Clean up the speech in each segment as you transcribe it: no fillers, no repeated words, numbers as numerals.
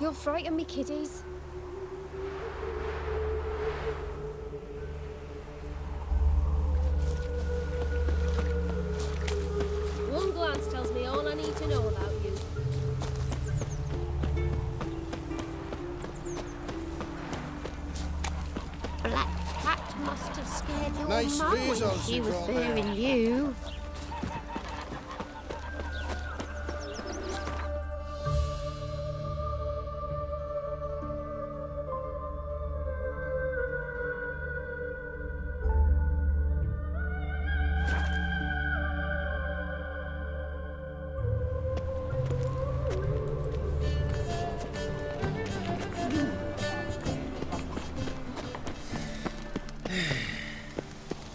You'll frighten me, kiddies. One glance tells me all I need to know about you. Black Cat must have scared your Nice mum when results she you was brought bearing there. you.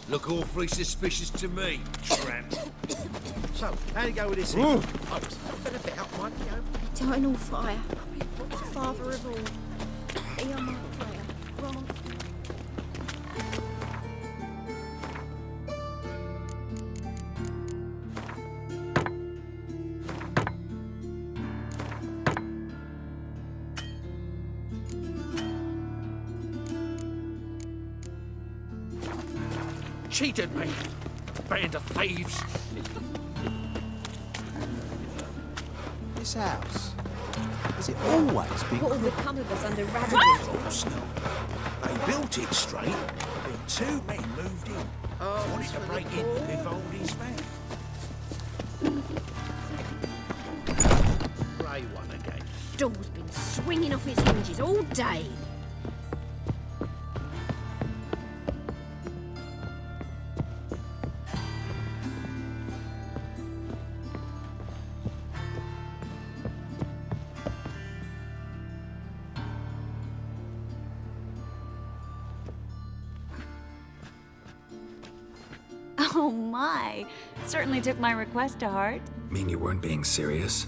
Look awfully suspicious to me, tramp. So, how you go with this thing? Ooh. Oh, it's nothing about one, you know. Eternal fire. Father of all. Hear my prayer. Grant. Cheated me. Band of thieves. This house, has it always been What will crooked? become of us under radical? Of course not. They built it straight, then two men moved in. Wanted to break in with Vivaldi's van. Grey one again. Door's been swinging off its hinges all day. Oh my, certainly took my request to heart. Mean you weren't being serious?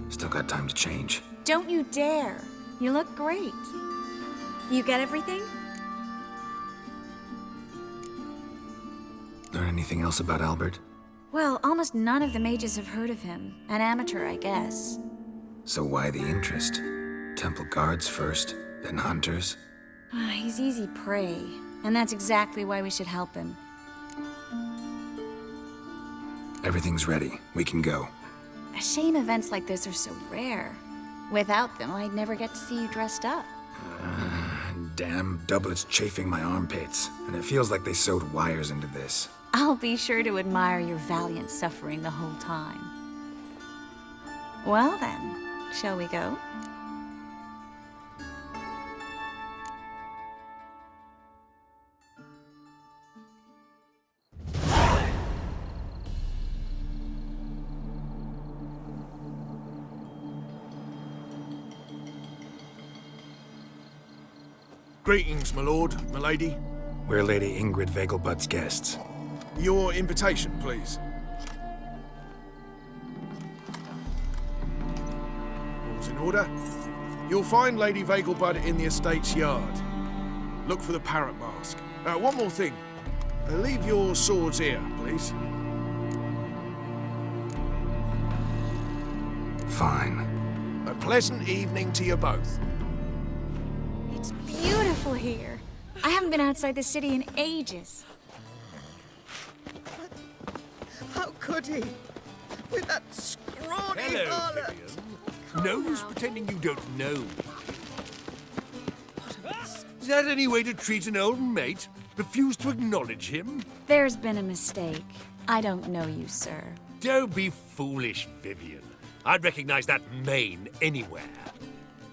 Still got time to change. Don't you dare. You look great. You get everything? Learn anything else about Albert? Well, almost none of the mages have heard of him. An amateur, I guess. So why the interest? Temple guards first, then hunters? He's easy prey, and that's exactly why we should help him. Everything's ready. We can go. A shame events like this are so rare. Without them, I'd never get to see you dressed up. Damn doublets chafing my armpits, and it feels like they sewed wires into this. I'll be sure to admire your valiant suffering the whole time. Well then, shall we go? Greetings, my lord, my lady. We're Lady Ingrid Vegelbud's guests. Your invitation, please. All's in order. You'll find Lady Vegelbud in the estate's yard. Look for the parrot mask. One more thing. Leave your swords here, please. Fine. A pleasant evening to you both. It's beautiful here. I haven't been outside the city in ages. How could he? With that scrawny Hello, harlot. Vivian. No use pretending you don't know me. Is that any way to treat an old mate? Refuse to acknowledge him? There's been a mistake. I don't know you, sir. Don't be foolish, Vivian. I'd recognize that mane anywhere.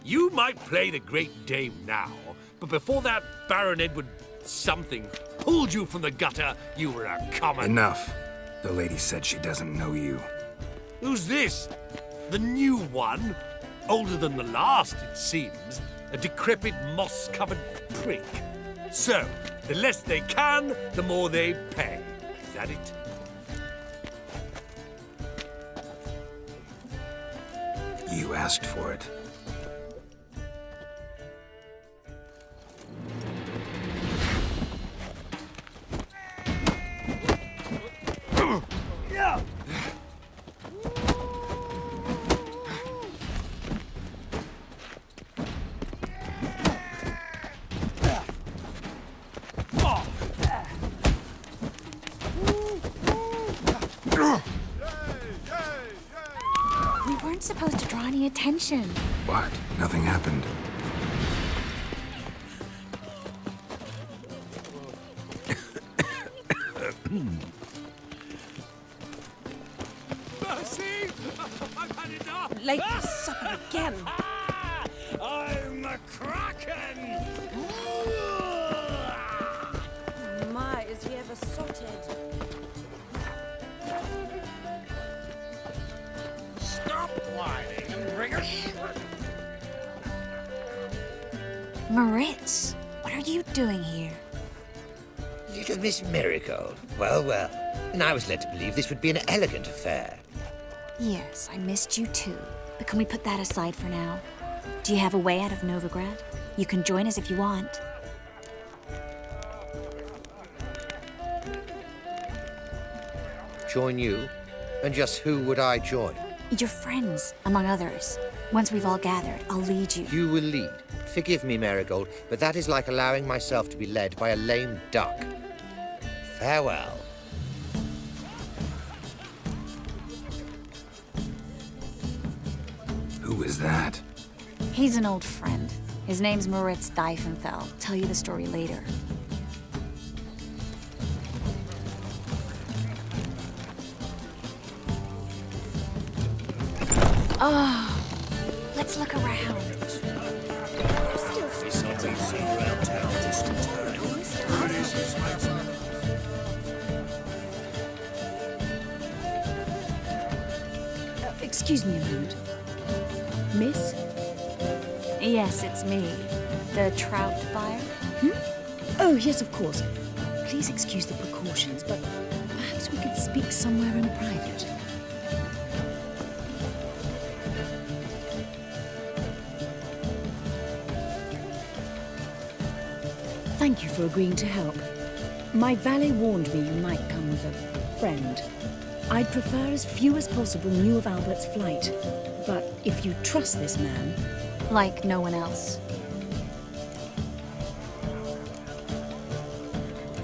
You might play the great dame now, but before that Baron Edward something pulled you from the gutter, you were a common... Enough. The lady said she doesn't know you. Who's this? The new one? Older than the last, it seems. A decrepit, moss-covered prick. So, the less they can, the more they pay. Is that it? You asked for it. weren't supposed to draw any attention. What? Nothing happened. Mercy! I've had enough! Late for supper again. I'm a kraken! My, is he ever sorted? Stop whining and bring a Moritz, what are you doing here? Little Miss Marigold. Well, well. And I was led to believe this would be an elegant affair. Yes, I missed you too. But can we put that aside for now? Do you have a way out of Novigrad? You can join us if you want. Join you? And just who would I join? Your friends, among others. Once we've all gathered, I'll lead you. You will lead. Forgive me, Marigold, but that is like allowing myself to be led by a lame duck. Farewell. Who is that? He's an old friend. His name's Moritz Diefenfeld. Tell you the story later. Oh, let's look around. Excuse me a moment. Miss? Yes, it's me. The trout buyer. Oh, yes, of course. Please excuse the precautions, but perhaps we could speak somewhere in private. Thank you for agreeing to help. My valet warned me you might come with a friend. I'd prefer as few as possible knew of Albert's flight. But if you trust this man... Like no one else.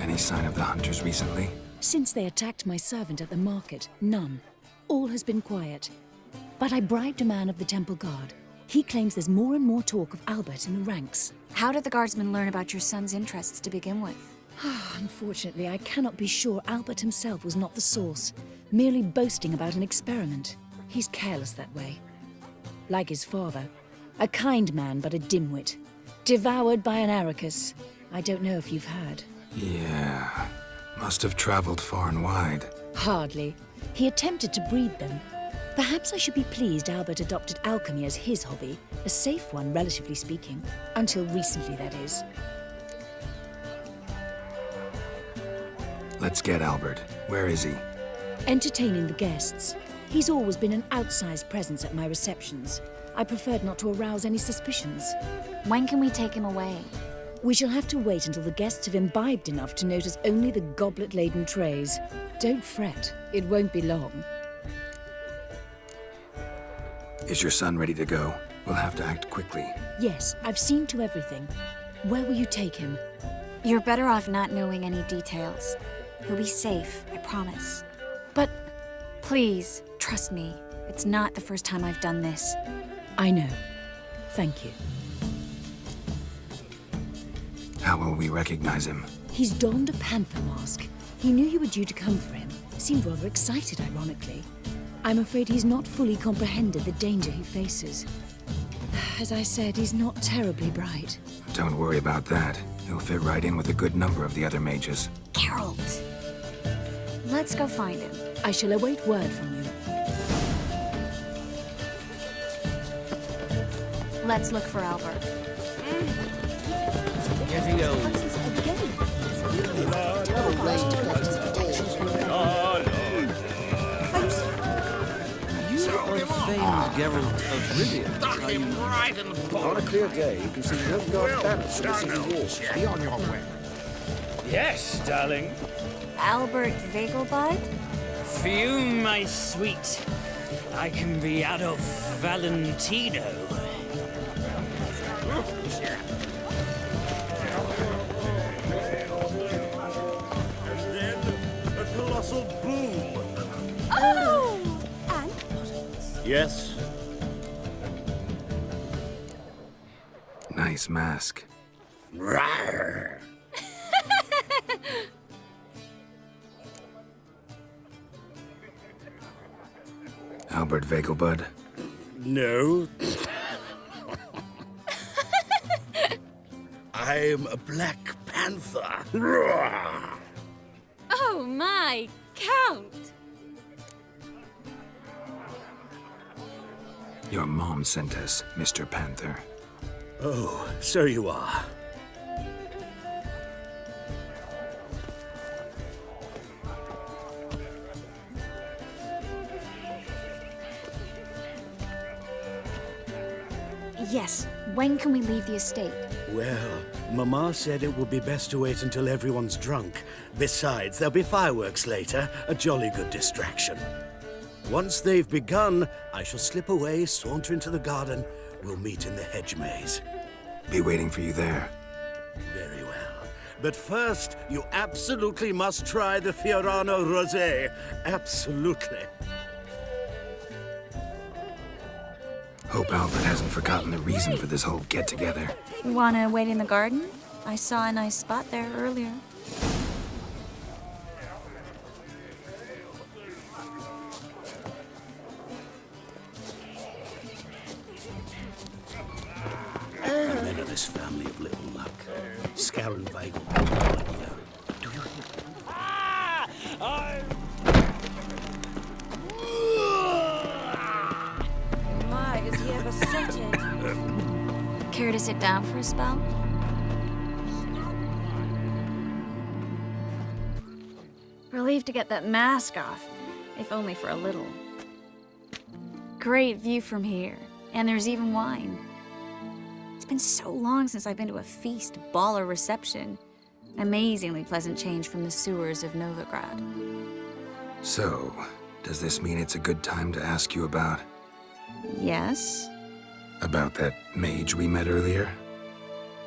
Any sign of the hunters recently? Since they attacked my servant at the market, none. All has been quiet. But I bribed a man of the Temple Guard. He claims there's more and more talk of Albert in the ranks. How did the guardsmen learn about your son's interests to begin with? Unfortunately, I cannot be sure Albert himself was not the source, merely boasting about an experiment. He's careless that way. Like his father. A kind man, but a dimwit. Devoured by an Arrakis. I don't know if you've heard. Yeah. Must have traveled far and wide. Hardly. He attempted to breed them. Perhaps I should be pleased Albert adopted alchemy as his hobby. A safe one, relatively speaking. Until recently, that is. Let's get Albert. Where is he? Entertaining the guests. He's always been an outsized presence at my receptions. I preferred not to arouse any suspicions. When can we take him away? We shall have to wait until the guests have imbibed enough to notice only the goblet-laden trays. Don't fret, it won't be long. Is your son ready to go? We'll have to act quickly. Yes, I've seen to everything. Where will you take him? You're better off not knowing any details. He'll be safe, I promise. But... Please, trust me. It's not the first time I've done this. I know. Thank you. How will we recognize him? He's donned a panther mask. He knew you were due to come for him. Seemed rather excited, ironically. I'm afraid he's not fully comprehended the danger he faces. As I said, he's not terribly bright. Don't worry about that. He'll fit right in with a good number of the other mages. Geralt! Let's go find him. I shall await word from you. Let's look for Albert. Getting old. You are the famed Geralt of Rivia. On a clear day, you can see Nilfgaard's banners from the city walls. Be on your way. Yes, darling. Albert Vegelbud? Fume, my sweet. I can be Adolf Valentino. And then a colossal boom. Oh! And? Yes, Nice mask. Rawr. Albert Vegelbud. No. I'm a Black Panther. Rawr. Oh my, Count! Your mom sent us, Mr. Panther. Oh, so you are. Yes, when can we leave the estate? Well, Mama said it would be best to wait until everyone's drunk. Besides, there'll be fireworks later, a jolly good distraction. Once they've begun, I shall slip away, saunter into the garden. We'll meet in the hedge maze. Be waiting for you there. Very well. But first, you absolutely must try the Fiorano Rosé. Absolutely. Hope Albert hasn't forgotten the reason for this whole get-together. Wanna wait in the garden? I saw a nice spot there earlier. The men of this family of little luck. Scar and Vagel. Do you hear? My, is he ever settled? Care to sit down for a spell? Relieved to get that mask off, if only for a little. Great view from here, and there's even wine. It's been so long since I've been to a feast, ball, or reception. Amazingly pleasant change from the sewers of Novigrad. So, does this mean it's a good time to ask you about... Yes? about that mage we met earlier?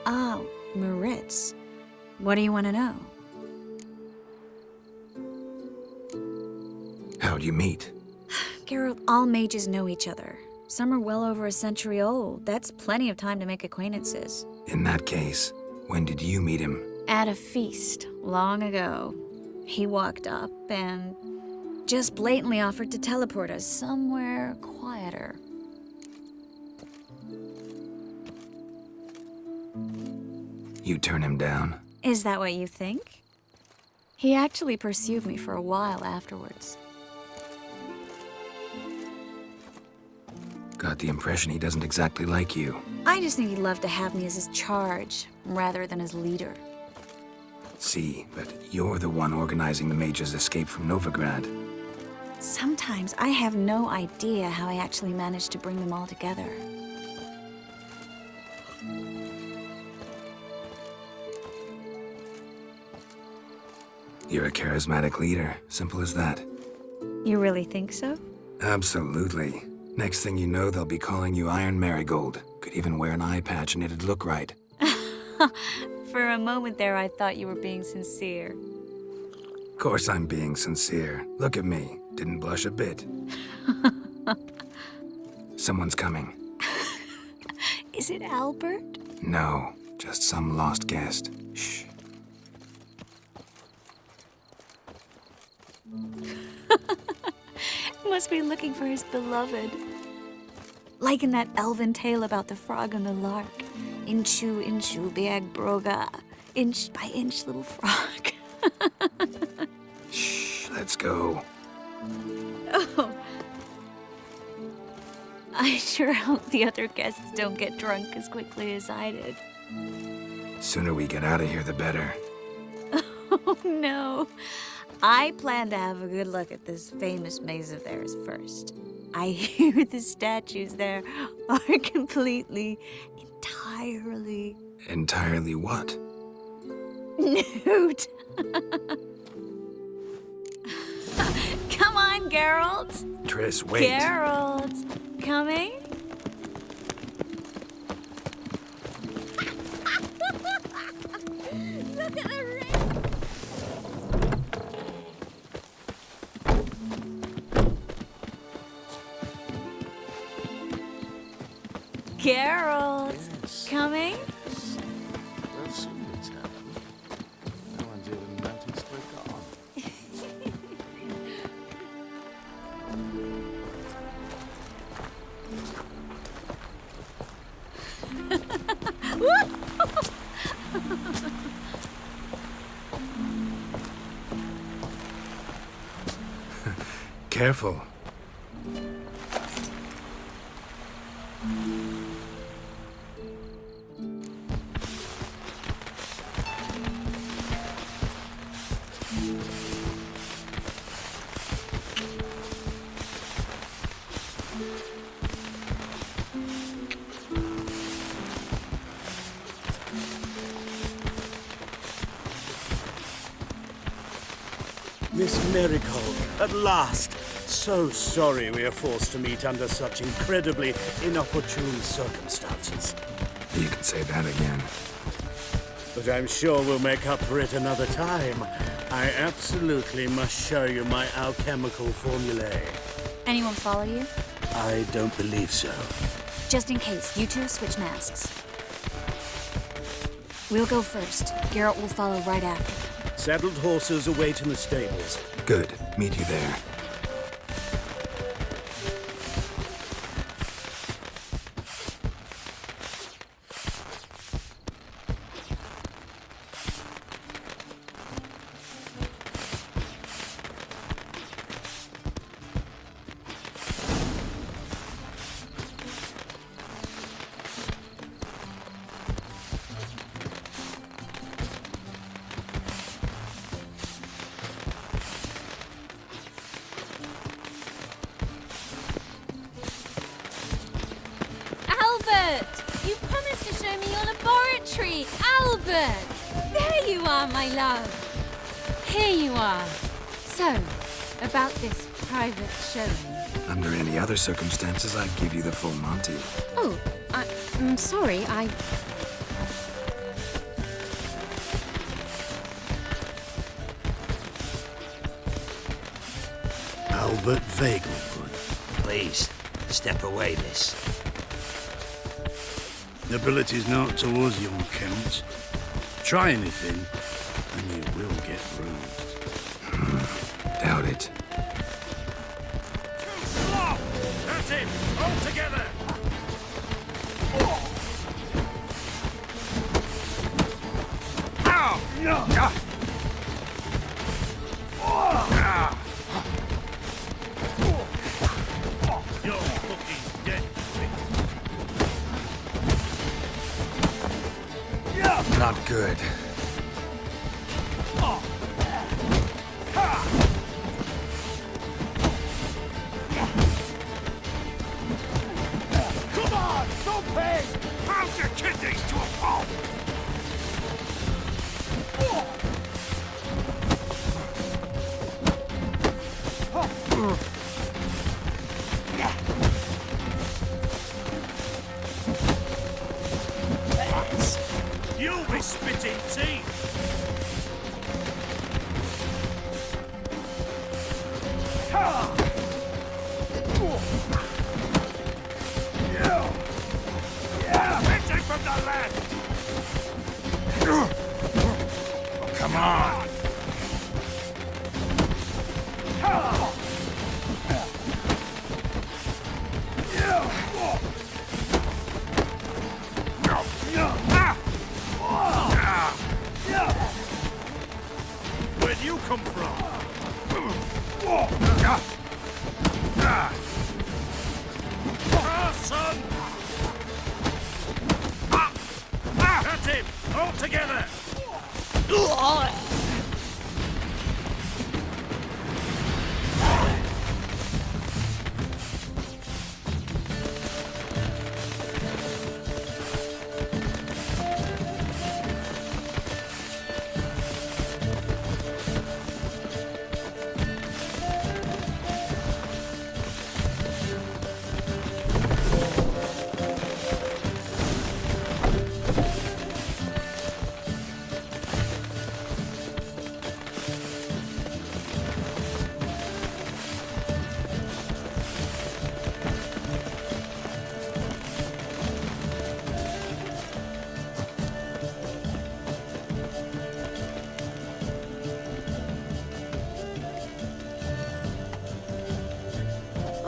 Oh, Moritz. What do you want to know? How'd you meet? Geralt, all mages know each other. Some are well over a century old. That's plenty of time to make acquaintances. In that case, when did you meet him? At a feast, long ago. He walked up and just blatantly offered to teleport us somewhere quieter. You turn him down? Is that what you think? He actually pursued me for a while afterwards. Got the impression he doesn't exactly like you. I just think he'd love to have me as his charge, rather than his leader. See, but you're the one organizing the mage's escape from Novigrad. Sometimes I have no idea how I actually managed to bring them all together. You're a charismatic leader, simple as that. You really think so? Absolutely. Next thing you know, they'll be calling you Iron Marigold. Could even wear an eye patch and it'd look right. For a moment there, I thought you were being sincere. Of course I'm being sincere. Look at me. Didn't blush a bit. Someone's coming. Is it Albert? No, just some lost guest. Shh. Must be looking for his beloved. Like in that elven tale about the frog and the lark. Inchu, inchu, biag broga. Inch by inch, little frog. Shh, let's go. Oh. I sure hope the other guests don't get drunk as quickly as I did. Sooner we get out of here, the better. Oh, no. I plan to have a good look at this famous maze of theirs first. I hear the statues there are completely, entirely... Entirely what? nude. Come on, Geralt. Triss, wait. Geralt, coming? Look at the ring. Geralt, coming? careful. Miss Marigold, at last! So sorry we are forced to meet under such incredibly inopportune circumstances. You can say that again. But I'm sure we'll make up for it another time. I absolutely must show you my alchemical formulae. Anyone follow you? I don't believe so. Just in case, you two switch masks. We'll go first. Garrett will follow right after. Saddled horses await in the stables. Good. Meet you there. Albert! You promised to show me your laboratory! Albert! There you are, my love! Here you are. So, about this private showing. Under any other circumstances, I'd give you the full Monty. Oh, I'm sorry, Albert Vegelbud. Please, step away, miss. Ability's not towards young Count. Try anything, and you will get bruised. Doubt it. Stop! That's it! All together! Ow! You're fucking dead. Not good. Come on! Don't pay! Pound your kidneys to a pulp! You'll be spitting teeth! Hitting from the left! Oh, come on! Where'd you come from? Son! That's him! All together!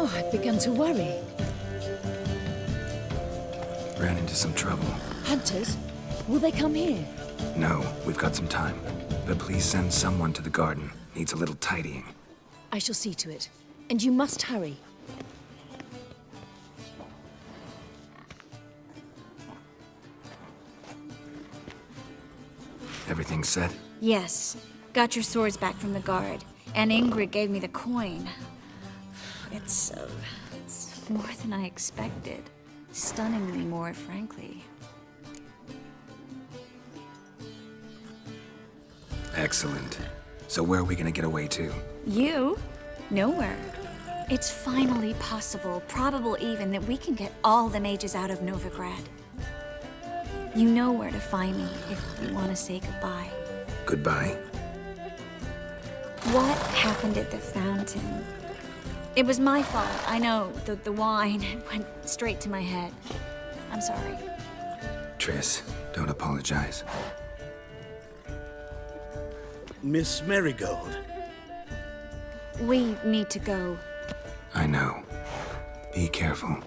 Oh, I'd begun to worry. Ran into some trouble. Hunters? Will they come here? No, we've got some time. But please send someone to the garden. Needs a little tidying. I shall see to it. And you must hurry. Everything set? Yes. Got your swords back from the guard. And Ingrid gave me the coin. It's more than I expected. Stunningly more, frankly. Excellent. So where are we gonna get away to? You? Nowhere. It's finally possible, probable even, that we can get all the mages out of Novigrad. You know where to find me if you want to say goodbye. Goodbye? What happened at the fountain? It was my fault, I know. The wine went straight to my head. I'm sorry. Triss, don't apologize. Miss Marigold. We need to go. I know. Be careful.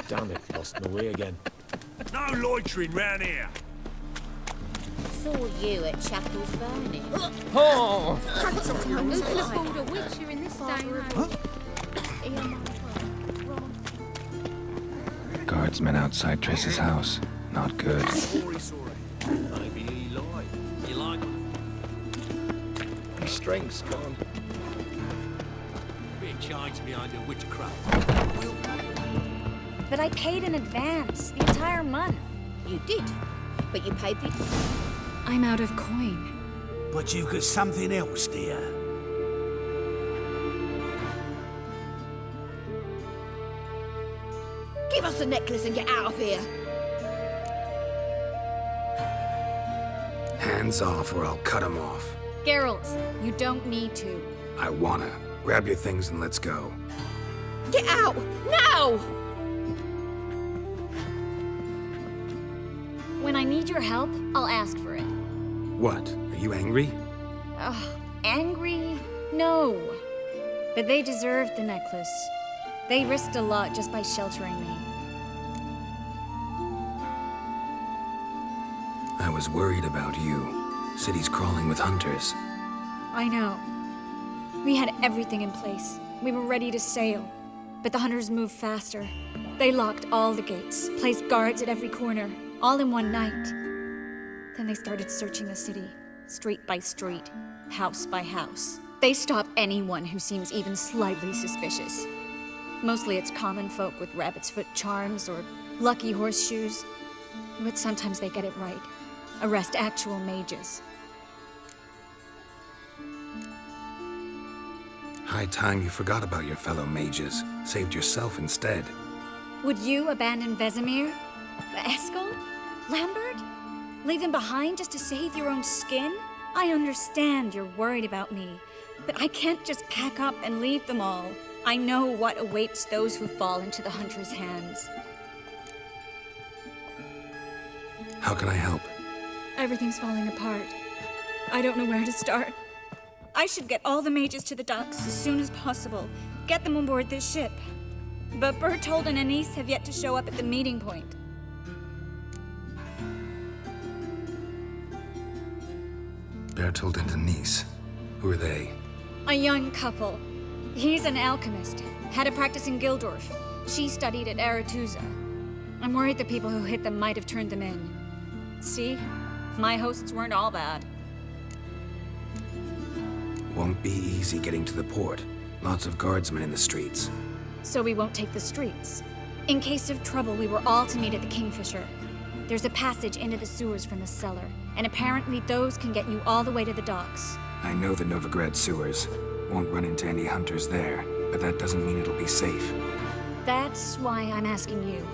Damn it, lost my way again. No loitering round here. Saw you at Chapel's Burning. Oh! Who can afford a witcher in this day and age? Guardsmen outside Triss's house. Not good. Maybe he lied. You like him? His strength's gone. Bit of change behind the witchcraft. But I paid in advance, the entire month. You did, but you paid the... I'm out of coin. But you've got something else, dear. Give us the necklace and get out of here. Hands off or I'll cut him off. Geralt, you don't need to. I wanna. Grab your things and let's go. Get out! Now! When I need your help, I'll ask for it. What? Are you angry? Angry? No. But they deserved the necklace. They risked a lot just by sheltering me. I was worried about you. City's crawling with hunters. I know. We had everything in place. We were ready to sail. But the hunters moved faster. They locked all the gates, placed guards at every corner, all in one night. Then they started searching the city, street by street, house by house. They stop anyone who seems even slightly suspicious. Mostly it's common folk with rabbit's foot charms or lucky horseshoes. But sometimes they get it right. Arrest actual mages. High time you forgot about your fellow mages. Saved yourself instead. Would you abandon Vesemir? Eskel? Lambert? Leave them behind just to save your own skin? I understand you're worried about me, but I can't just pack up and leave them all. I know what awaits those who fall into the Hunter's hands. How can I help? Everything's falling apart. I don't know where to start. I should get all the mages to the docks as soon as possible. Get them on board this ship. But Bertold and Anise have yet to show up at the meeting point. Bertold and Denise. Who are they? A young couple. He's an alchemist. Had a practice in Gildorf. She studied at Aretuza. I'm worried the people who hit them might have turned them in. See? My hosts weren't all bad. Won't be easy getting to the port. Lots of guardsmen in the streets. So we won't take the streets. In case of trouble, we were all to meet at the Kingfisher. There's a passage into the sewers from the cellar, and apparently those can get you all the way to the docks. I know the Novigrad sewers. Won't run into any hunters there, but that doesn't mean it'll be safe. That's why I'm asking you.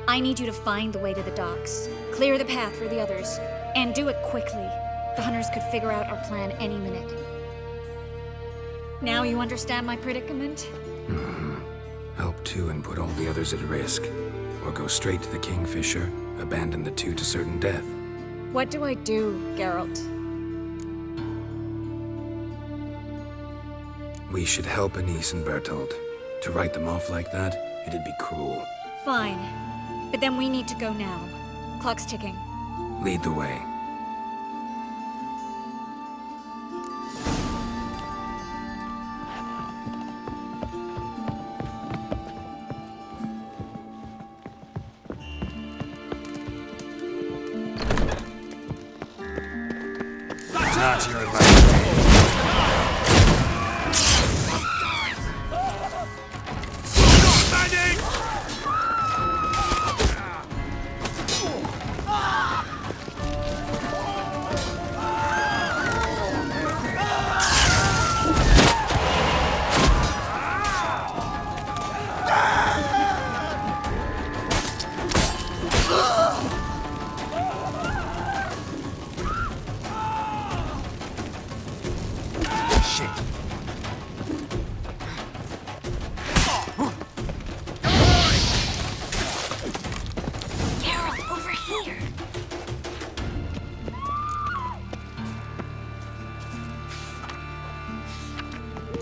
I need you to find the way to the docks, clear the path for the others, and do it quickly. The hunters could figure out our plan any minute. Now you understand my predicament? Help two and put all the others at risk. Or go straight to the Kingfisher, abandon the two to certain death. What do I do, Geralt? We should help Anise and Bertold. To write them off like that, it'd be cruel. Fine. But then we need to go now. Clock's ticking. Lead the way. Not your advice.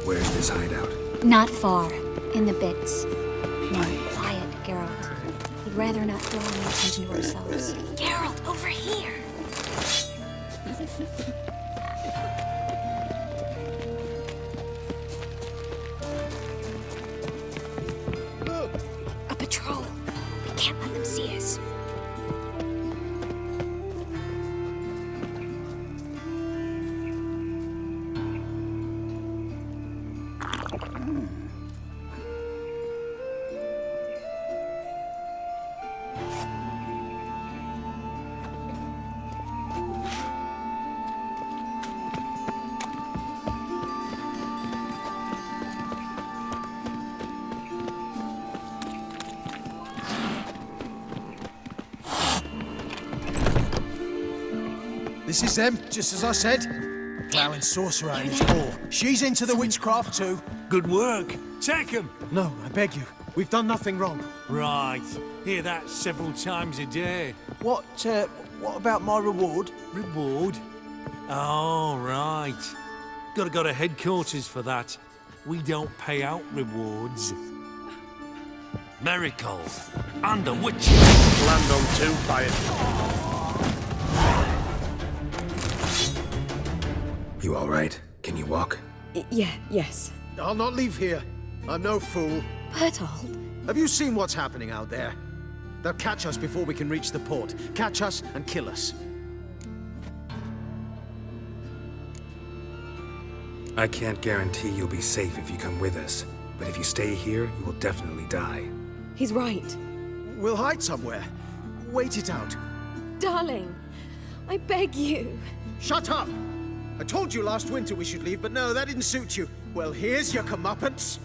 Where's this hideout? Not far. In the bits. Now, quiet, Geralt. We'd rather not draw any attention to ourselves. Geralt, over here! Look! A patrol. We can't let them see us. This is them, just as I said. Plowing sorcerer in his paw. She's into the witchcraft too. Good work. Take him. No, I beg you. We've done nothing wrong. Right. Hear that several times a day. What about my reward? Reward? Oh, right. Gotta go to headquarters for that. We don't pay out rewards. Miracle. Under witches. Land on two, quiet. You all right? Can you walk? Yes. I'll not leave here. I'm no fool. Bertold. Have you seen what's happening out there? They'll catch us before we can reach the port. Catch us and kill us. I can't guarantee you'll be safe if you come with us, but if you stay here, you will definitely die. He's right. We'll hide somewhere. Wait it out. Darling, I beg you. Shut up! I told you last winter we should leave, but no, that didn't suit you. Well, here's your comeuppance.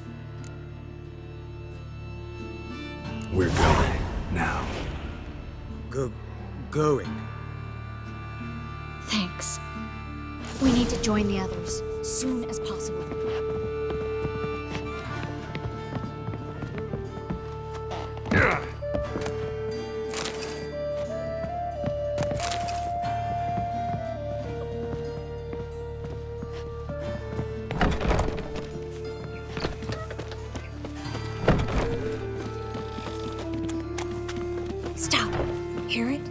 We're going now. Going. Thanks. We need to join the others, soon as possible. Stop. Hear it?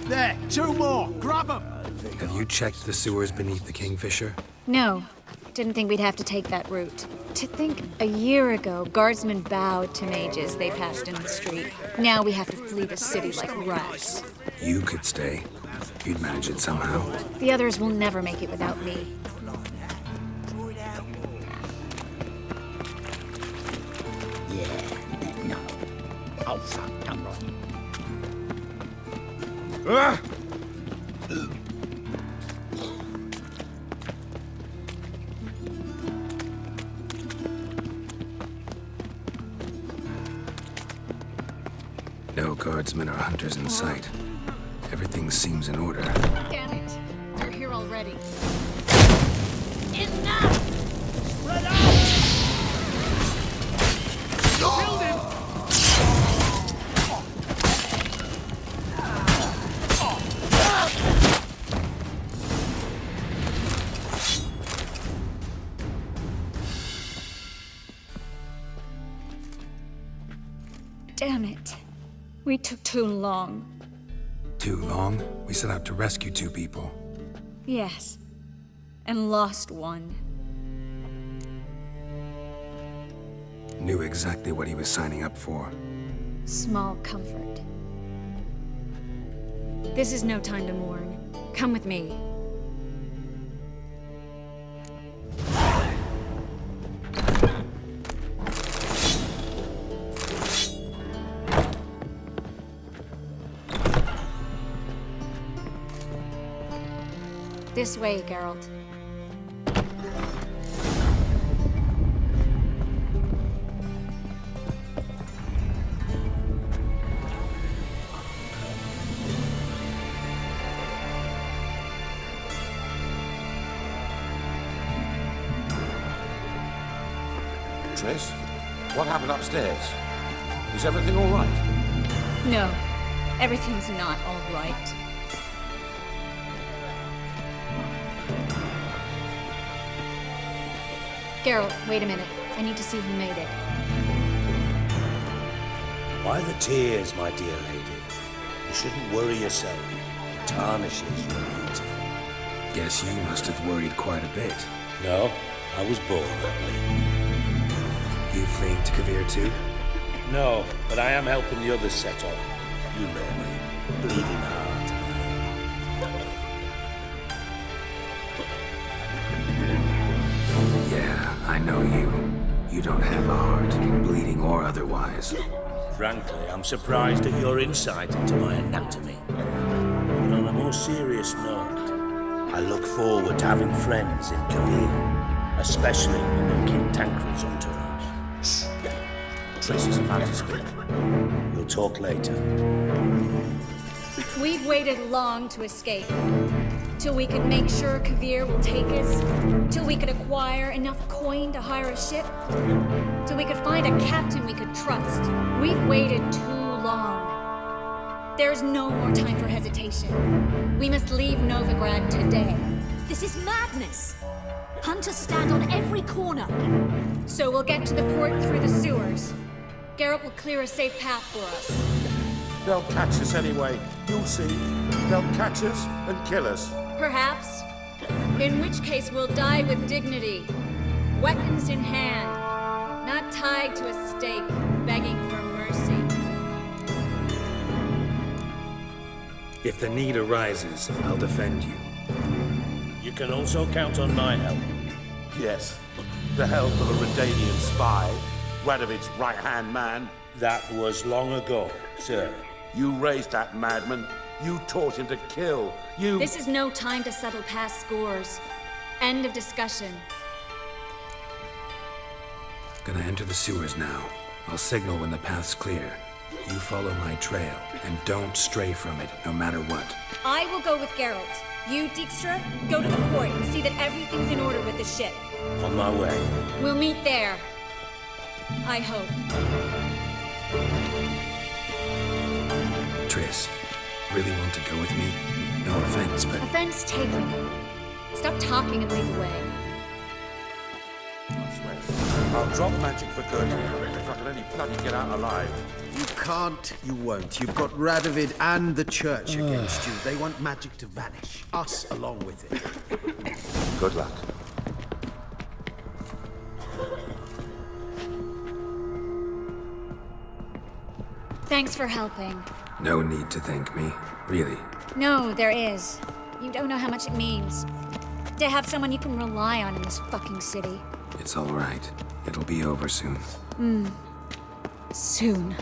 There, 2 more. Grab them. Have you checked the sewers beneath the Kingfisher? No. Didn't think we'd have to take that route. To think a year ago, guardsmen bowed to mages they passed in the street. Now we have to flee the city like rats. You could stay. You'd manage it somehow. The others will never make it without me. Yeah, no. Oh, fuck, I'm wrong. No guardsmen or hunters in sight. Everything seems in order. Damn it. They're here already. Enough! Spread out! Killed him! Damn it. We took too long. Too long? We set out to rescue 2 people. Yes. And lost one. Knew exactly what he was signing up for. Small comfort. This is no time to mourn. Come with me. This way, Geralt. Triss, what happened upstairs? Is everything all right? No, everything's not all right. Geralt, wait a minute. I need to see who made it. Why the tears, my dear lady? You shouldn't worry yourself. It tarnishes your beauty. Guess you must have worried quite a bit. No, I was born that way. You fleeing to Kavir too? No, but I am helping the others set off. You know me. Bleeding heart. Yeah, I know you. You don't have a heart, bleeding or otherwise. Frankly, I'm surprised at your insight into my anatomy. But on a more serious note, I look forward to having friends in Kavir, especially in King Tancred's entourage. Triss is about to speak. We'll talk later. We've waited long to escape. Till we could make sure Kavir will take us. Till we could acquire enough coin to hire a ship. Till we could find a captain we could trust. We've waited too long. There's no more time for hesitation. We must leave Novigrad today. This is madness. Hunters stand on every corner. So we'll get to the port through the sewers. Geralt will clear a safe path for us. They'll catch us anyway. You'll see. They'll catch us and kill us. Perhaps. In which case we'll die with dignity. Weapons in hand. Not tied to a stake, begging for mercy. If the need arises, I'll defend you. You can also count on my help. Yes. The help of a Redanian spy. Radovic's right-hand man. That was long ago, sir. You raised that madman. You taught him to kill. You... This is no time to settle past scores. End of discussion. Gonna enter the sewers now. I'll signal when the path's clear. You follow my trail, and don't stray from it, no matter what. I will go with Geralt. You, Dijkstra, go to the port and see that everything's in order with the ship. On my way. We'll meet there. I hope. Triss, really want to go with me? No offense, but... Offense taken. Stop talking and lead the way. I swear. I'll drop magic for good if I can only bloody get out alive. You can't, you won't. You've got Radovid and the church against you. They want magic to vanish. Us along with it. Good luck. Thanks for helping. No need to thank me, really. No, there is. You don't know how much it means. To have someone you can rely on in this fucking city. It's all right. It'll be over soon. Soon.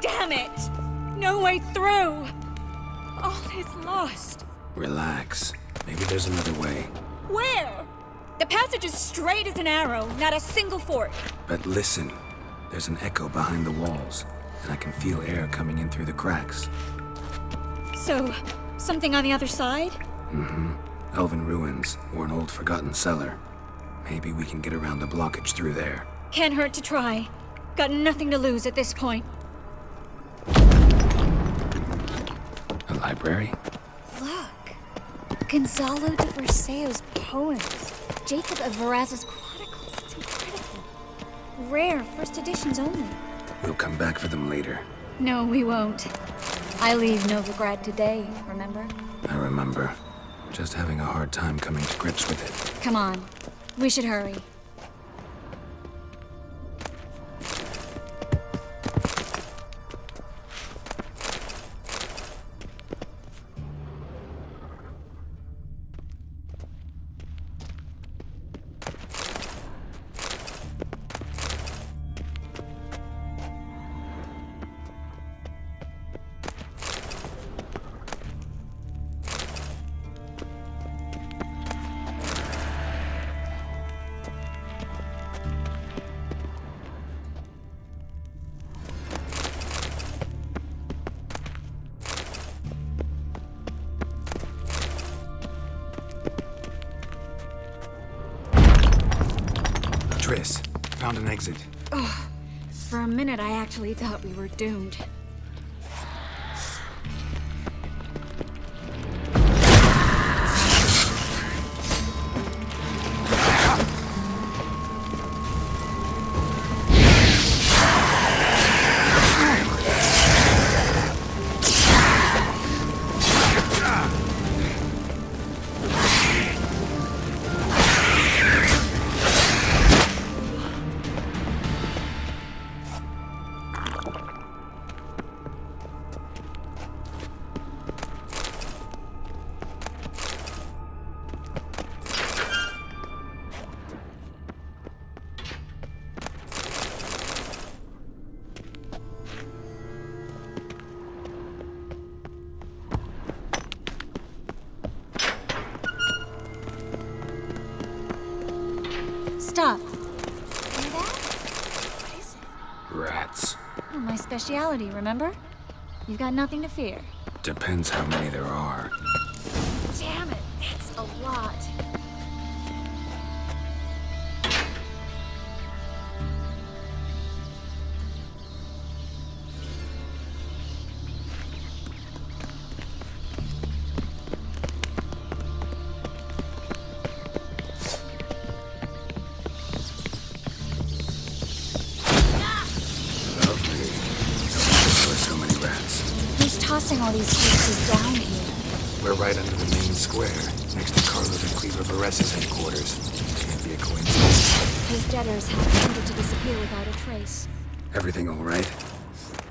Damn it! No way through! All is lost. Relax. Maybe there's another way. Where? The passage is straight as an arrow, not a single fork. But listen. There's an echo behind the walls, and I can feel air coming in through the cracks. So, something on the other side? Mm-hmm. Elven ruins, or an old forgotten cellar. Maybe we can get around the blockage through there. Can't hurt to try. Got nothing to lose at this point. A library? Look. Gonzalo de Verseo's poems. Jacob of Varaz's chronicles. It's incredible. Rare, first editions only. We'll come back for them later. No, we won't. I leave Novigrad today, remember? I remember. Just having a hard time coming to grips with it. Come on. We should hurry. Triss, found an exit. Oh, for a minute I actually thought we were doomed. Stop. Hear that? What is it? Rats. Oh, my speciality, remember? You've got nothing to fear. Depends how many there are. Damn it, that's a lot. So many rats. Who's tossing all these corpses down here? We're right under the main square, next to Carlos and Cleaver Vares's headquarters. Can't be a coincidence. His debtors have tended to disappear without a trace. Everything all right?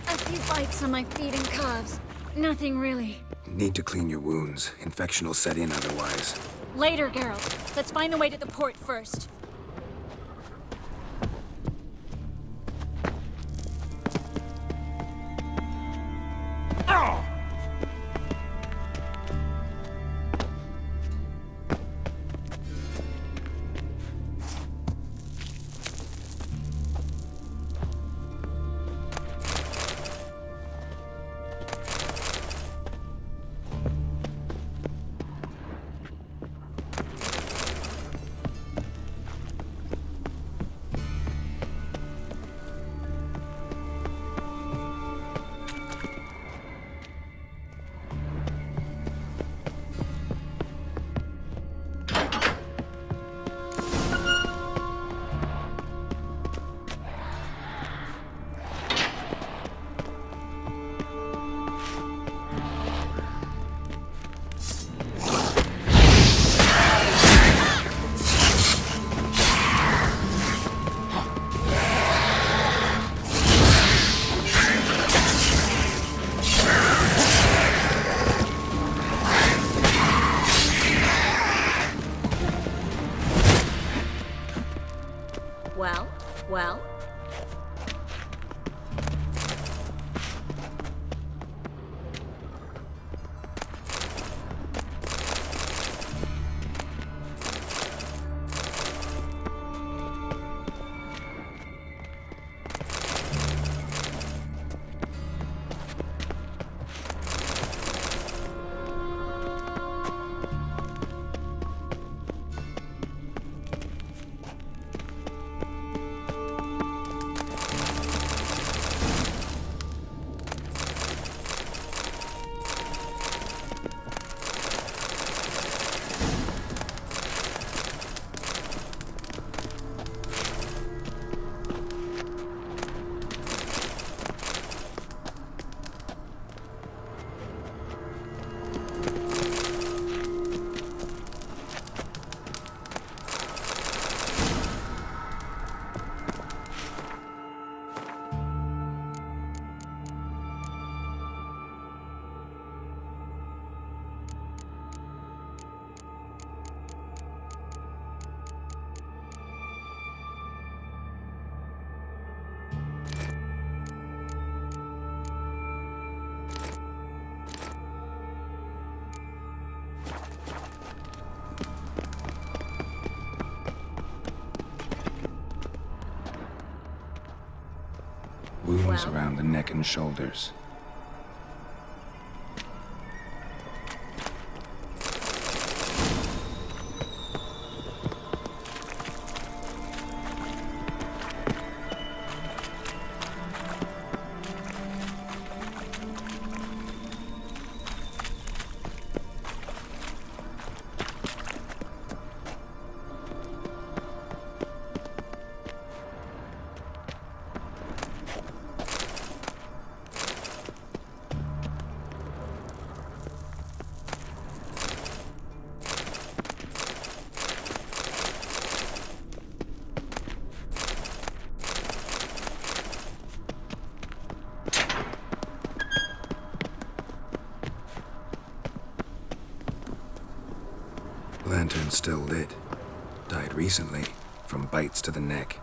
A few bites on my feet and calves. Nothing really. Need to clean your wounds. Infection will set in otherwise. Later, Geralt. Let's find the way to the port first. Well? Wounds around the neck and shoulders. Lantern still lit. Died recently, from bites to the neck.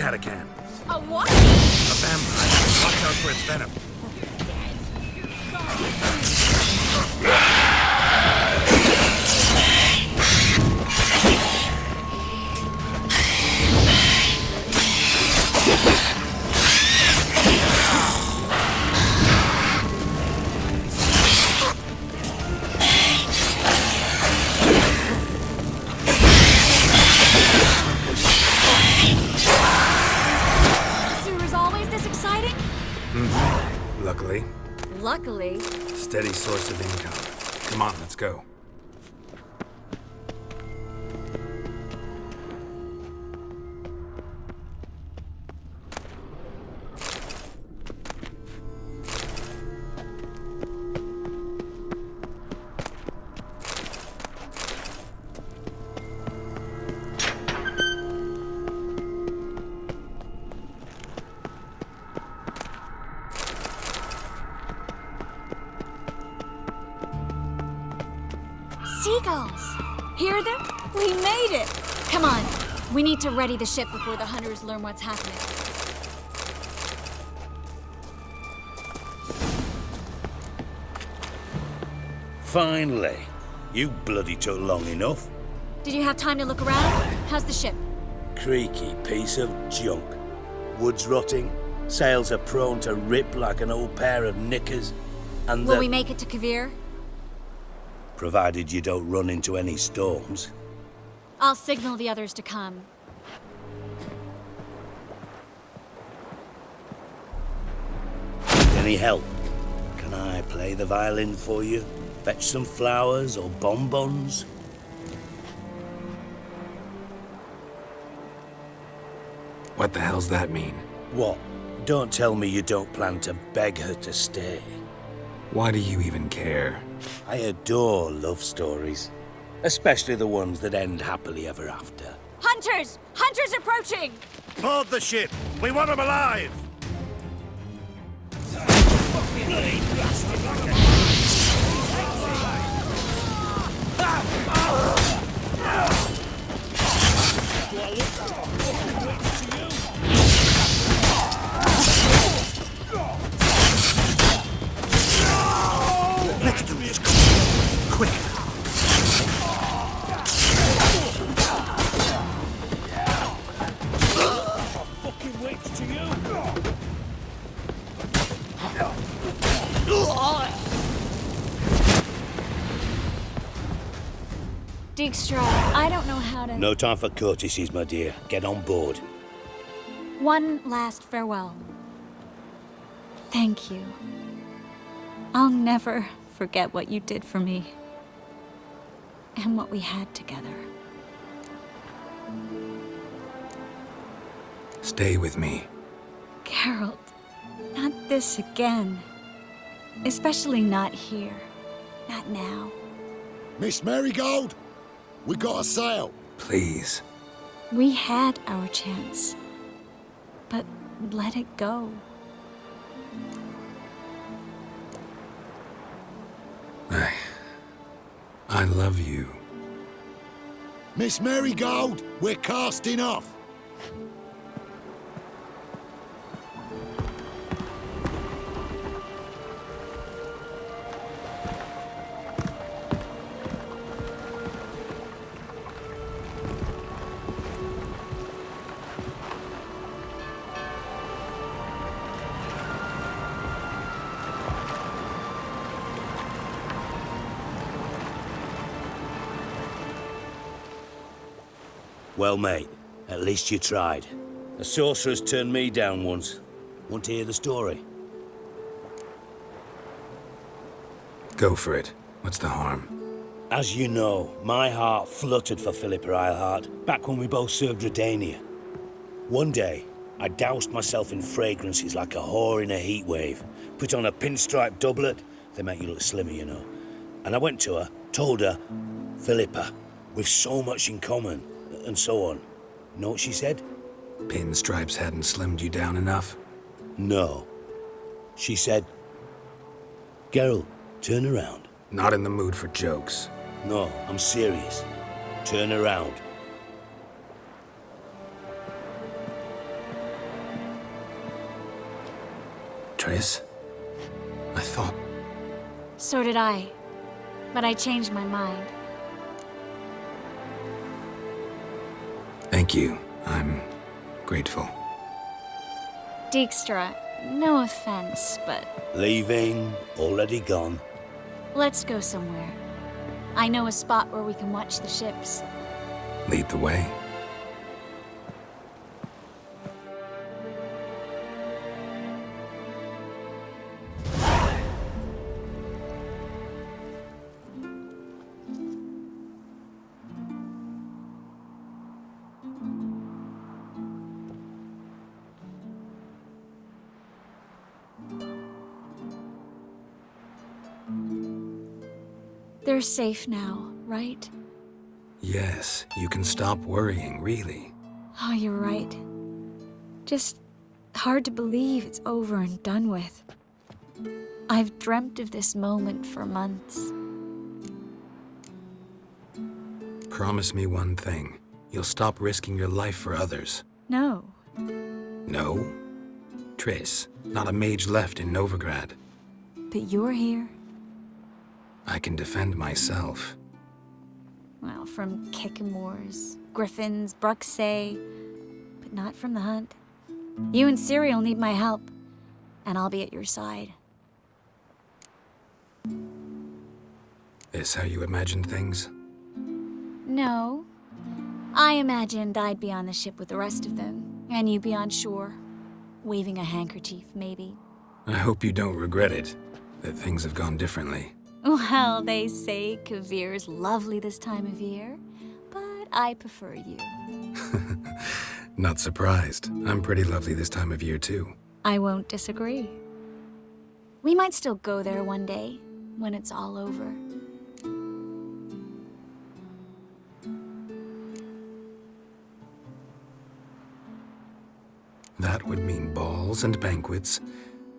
had a can. A what? A vampire. Watch out for its venom. Luckily. Luckily. Steady source of income. Come on, let's go. Seagulls! Hear them? We made it! Come on, we need to ready the ship before the hunters learn what's happening. Finally. You bloody took long enough. Did you have time to look around? How's the ship? Creaky piece of junk. Wood's rotting, sails are prone to rip like an old pair of knickers, and Will we make it to Kavir? Provided you don't run into any storms. I'll signal the others to come. Any help? Can I play the violin for you? Fetch some flowers or bonbons? What the hell's that mean? What? Don't tell me you don't plan to beg her to stay. Why do you even care? I adore love stories. Especially the ones that end happily ever after. Hunters! Hunters approaching! Board the ship! We want them alive! Let's do this quick. Fucking wait to you. Dijkstra, I don't know how to... No time for courtesies, my dear. Get on board. One last farewell. Thank you. I'll never forget what you did for me. And what we had together. Stay with me. Geralt, not this again. Especially not here. Not now. Miss Marigold, we got a sail. Please. We had our chance. But let it go. I love you. Miss Marigold, we're casting off. Well, mate, at least you tried. A sorcerer's turned me down once. Want to hear the story? Go for it. What's the harm? As you know, my heart fluttered for Philippa Eilhart back when we both served Redania. One day, I doused myself in fragrances like a whore in a heat wave. Put on a pinstripe doublet. They make you look slimmer, you know. And I went to her, told her, Philippa, we've so much in common. And so on. Know what she said? Pinstripes hadn't slimmed you down enough? No. She said, Geralt, turn around. Not in the mood for jokes. No, I'm serious. Turn around. Triss. I thought... So did I. But I changed my mind. Thank you. I'm grateful. Dijkstra, no offense, but Leaving, already gone. let's go somewhere. I know a spot where we can watch the ships. Lead the way. They're safe now, right? Yes, you can stop worrying, really. Oh, you're right. Just hard to believe it's over and done with. I've dreamt of this moment for months. Promise me one thing. You'll stop risking your life for others. No. No? Triss, not a mage left in Novigrad. But you're here. I can defend myself. Well, from Kickamores, Griffins, Bruxay, but not from the hunt. You and Ciri will need my help, and I'll be at your side. Is how you imagined things? No. I imagined I'd be on the ship with the rest of them, and you'd be on shore, waving a handkerchief, maybe. I hope you don't regret it, that things have gone differently. Well, they say Kavir's lovely this time of year, but I prefer you. Not surprised. I'm pretty lovely this time of year, too. I won't disagree. We might still go there one day, when it's all over. That would mean balls and banquets,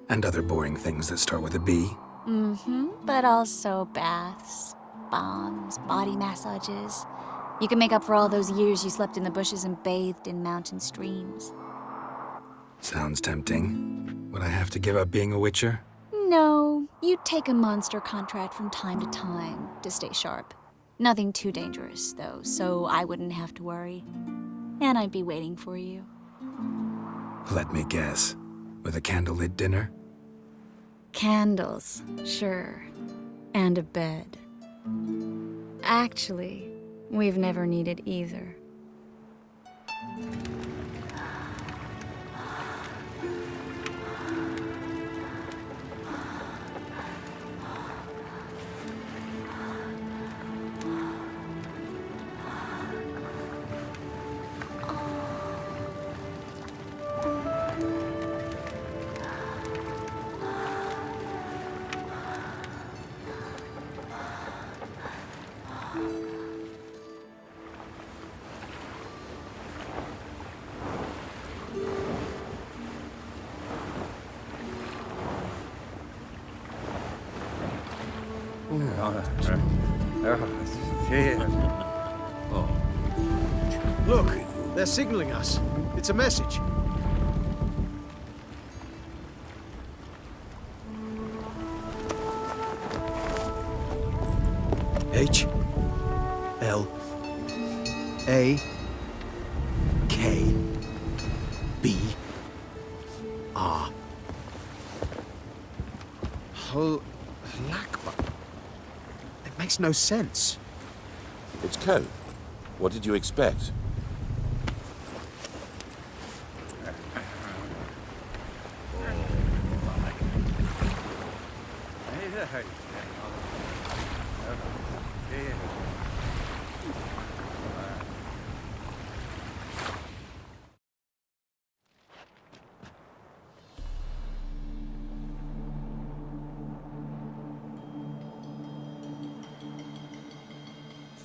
and other boring things that start with a B. Mm-hmm, but also baths, bombs, body massages. You can make up for all those years you slept in the bushes and bathed in mountain streams. Sounds tempting. Would I have to give up being a witcher? No, you'd take a monster contract from time to time to stay sharp. Nothing too dangerous, though, so I wouldn't have to worry. And I'd be waiting for you. Let me guess. With a candlelit dinner? Candles, sure. And a bed. Actually, we've never needed either. Look, they're signaling us. It's a message. H L A K B R Halakba. It makes no sense. It's code. What did you expect?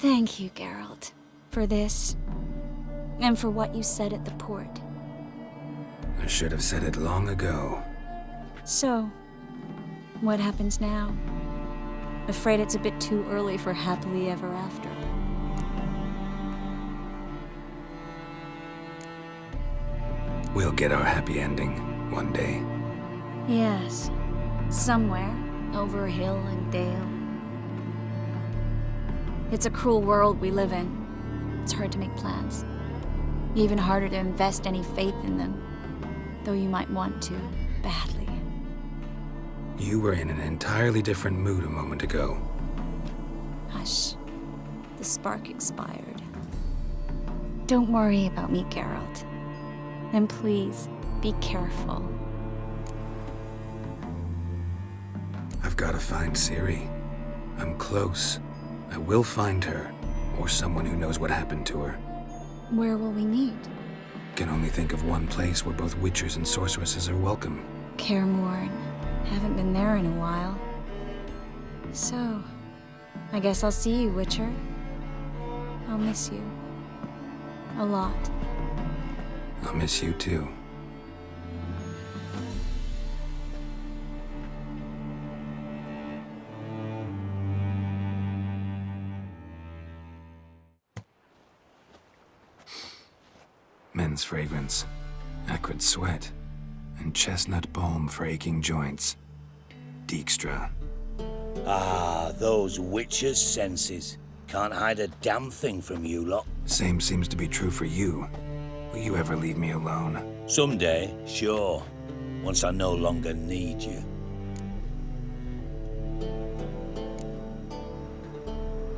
Thank you, Geralt, for this, and for what you said at the port. I should have said it long ago. So, what happens now? Afraid it's a bit too early for happily ever after. We'll get our happy ending one day. Yes. Somewhere, over hill and dale. It's a cruel world we live in. It's hard to make plans. Even harder to invest any faith in them. Though you might want to, badly. You were in an entirely different mood a moment ago. Hush. The spark expired. Don't worry about me, Geralt. And please, be careful. I've got to find Ciri. I'm close. I will find her, or someone who knows what happened to her. Where will we meet? Can only think of one place where both witchers and sorceresses are welcome. Cairmorn. Haven't been there in a while. So, I guess I'll see you, Witcher. I'll miss you. A lot. I'll miss you too. Men's fragrance, acrid sweat, and chestnut balm for aching joints. Dijkstra. Ah, those witches' senses. Can't hide a damn thing from you lot. Same seems to be true for you. Will you ever leave me alone? Someday, sure. Once I no longer need you.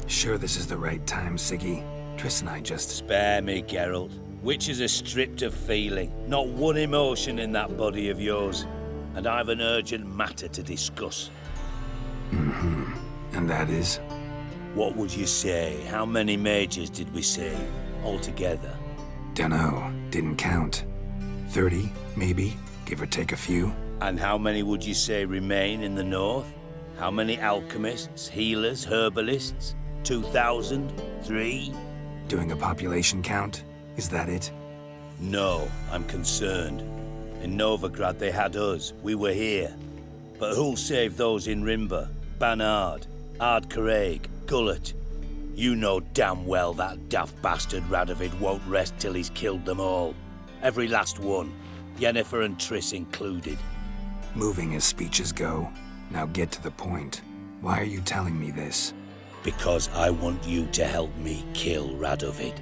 Sure this is the right time, Siggy? Triss and I just... Spare me, Geralt. Witches are stripped of feeling. Not one emotion in that body of yours. And I've an urgent matter to discuss. Mm-hmm. And that is? What would you say? How many mages did we save, altogether? Dunno. Didn't count. 30, maybe, give or take a few. And how many would you say remain in the north? How many alchemists, healers, herbalists? 2,000? 3? Doing a population count? Is that it? No, I'm concerned. In Novigrad they had us. We were here. But who'll save those in Rimba? Banard, Ardcaraig, Gullet? You know damn well that daft bastard Radovid won't rest till he's killed them all. Every last one. Yennefer and Triss included. Moving as speeches go. Now get to the point. Why are you telling me this? Because I want you to help me kill Radovid.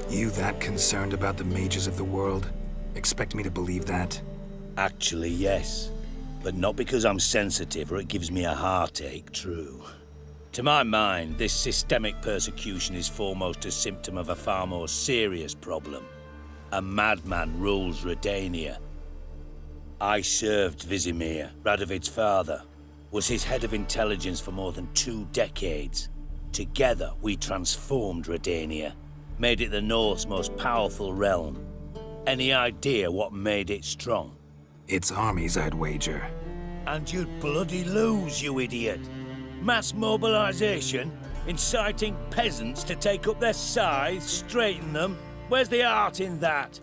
You that concerned about the mages of the world? Expect me to believe that? Actually, yes. But not because I'm sensitive or it gives me a heartache, true. To my mind, this systemic persecution is foremost a symptom of a far more serious problem. A madman rules Redania. I served Vizimir, Radovid's father, was his head of intelligence for more than 2 decades. Together, we transformed Redania, made it the North's most powerful realm. Any idea what made it strong? Its armies, I'd wager. And you'd bloody lose, you idiot. Mass mobilization, inciting peasants to take up their scythes, straighten them. Where's the art in that?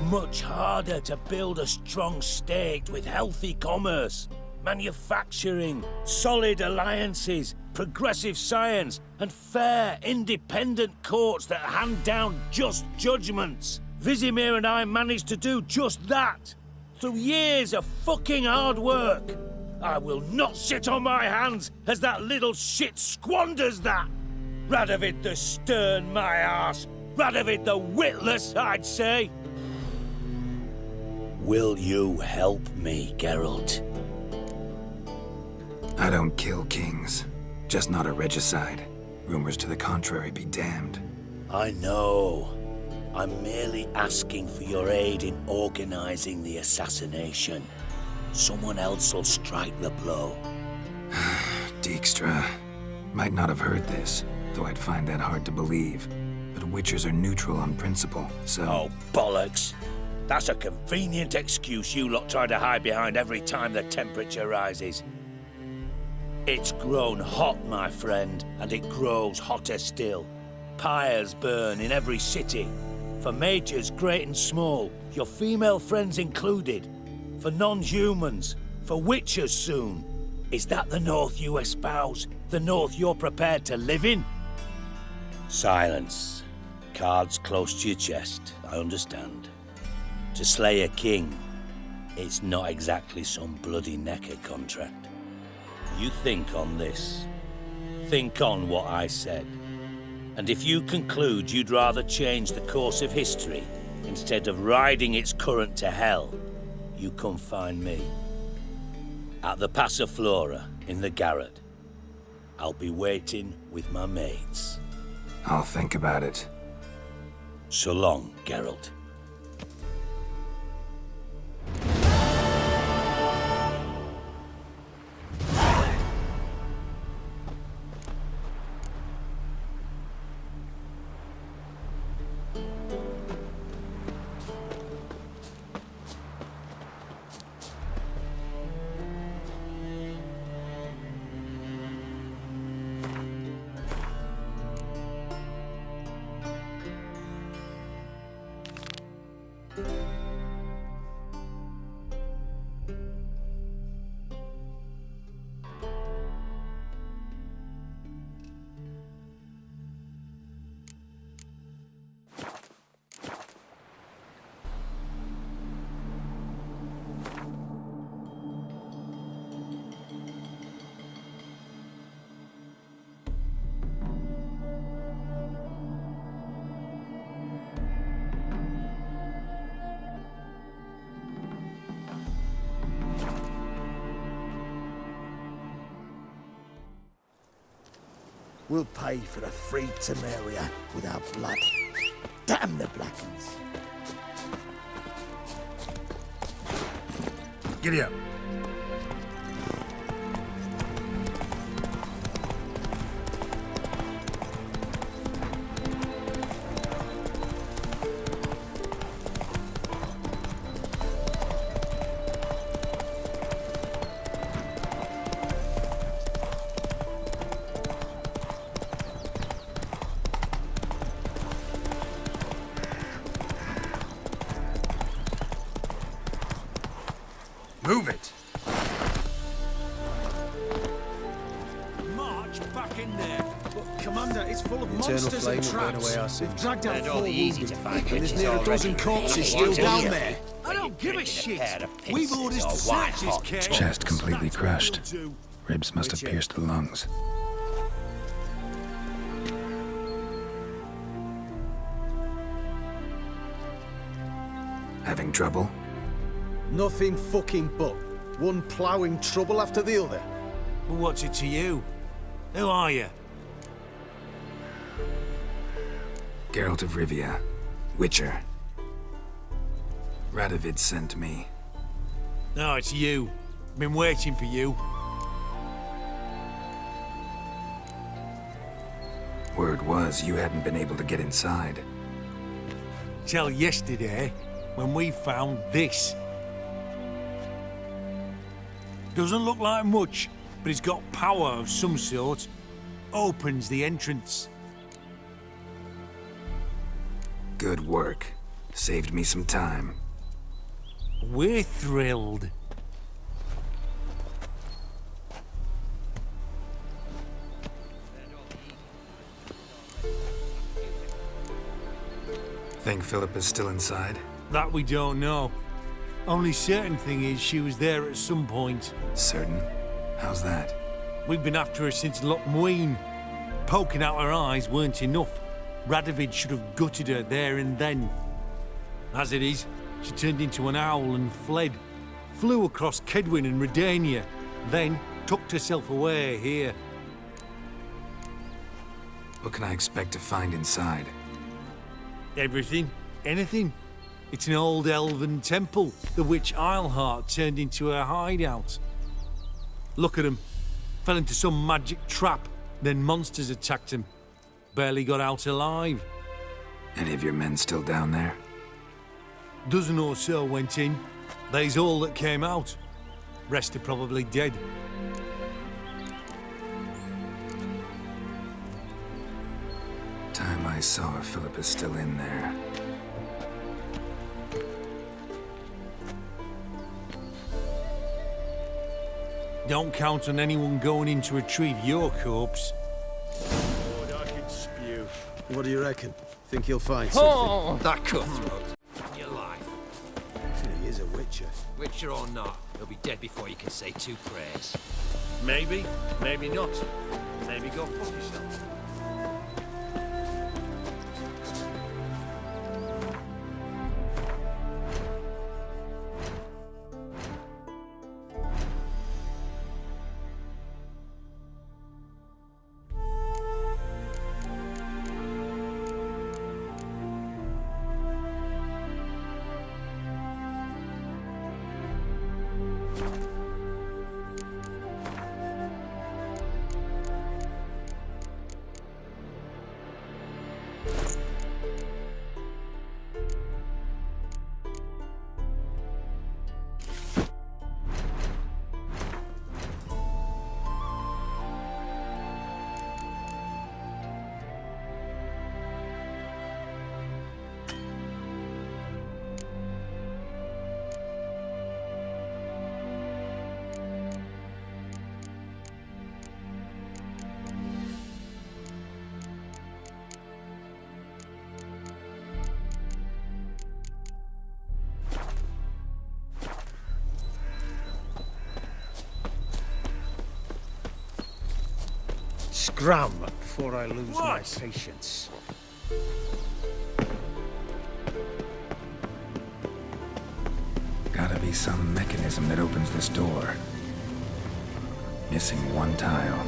Much harder to build a strong state with healthy commerce, manufacturing, solid alliances, progressive science, and fair, independent courts that hand down just judgments. Vizimir and I managed to do just that, through years of fucking hard work. I will not sit on my hands as that little shit squanders that. Radovid the stern, my arse. Radovid the witless, I'd say. Will you help me, Geralt? I don't kill kings. Just not a regicide. Rumors to the contrary be damned. I know. I'm merely asking for your aid in organizing the assassination. Someone else will strike the blow. Dijkstra. Might not have heard this, though I'd find that hard to believe. But witchers are neutral on principle, so... Oh, bollocks. That's a convenient excuse you lot try to hide behind every time the temperature rises. It's grown hot, my friend, and it grows hotter still. Pyres burn in every city. For mages great and small, your female friends included. For non-humans, for witchers soon. Is that the North you espouse? The North you're prepared to live in? Silence. Cards close to your chest, I understand. To slay a king, it's not exactly some bloody necker contract. You think on this. Think on what I said. And if you conclude you'd rather change the course of history instead of riding its current to hell, you come find me. At the Passiflora in the garret. I'll be waiting with my mates. I'll think about it. So long, Geralt. We'll pay for the free Temeria with our blood. Damn the Blackens. Giddy up. Move it! March back in there. But, Commander, it's full of Eternal monsters flame and will burn traps. away our sins. We've dragged out And all 4 the easy wounded, to find and there's riches near a already. dozen corpses still What down do there. I don't give a shit. We've orders to search this cave. Chest completely crushed. Ribs must have pierced the lungs. Having trouble? Nothing fucking but. One ploughing trouble after the other. Well, what's it to you? Who are you? Geralt of Rivia. Witcher. Radovid sent me. No, it's you. Been waiting for you. Word was you hadn't been able to get inside. Till yesterday, when we found this. Doesn't look like much, but it's got power of some sort. Opens the entrance. Good work. Saved me some time. We're thrilled. Think Philippa's still inside? That we don't know. Only certain thing is she was there at some point. Certain? How's that? We've been after her since Lochmuin. Poking out her eyes weren't enough. Radovid should have gutted her there and then. As it is, she turned into an owl and fled. Flew across Kedwin and Redania, then tucked herself away here. What can I expect to find inside? Everything. Anything. It's an old elven temple, the witch Isleheart turned into her hideout. Look at him. Fell into some magic trap, then monsters attacked him. Barely got out alive. Any of your men still down there? Dozen or so went in. They's all that came out. Rest are probably dead. Time I saw her, Philippa's still in there. Don't count on anyone going in to retrieve your corpse. Lord, I can spew. What do you reckon? Think you'll find something? That cutthroat. Your life. Witcher. Witcher or not, he'll be dead before you can say 2 prayers. Maybe, maybe not. Maybe go fuck yourself. Scrum before I lose my patience. Gotta be some mechanism that opens this door. Missing one tile.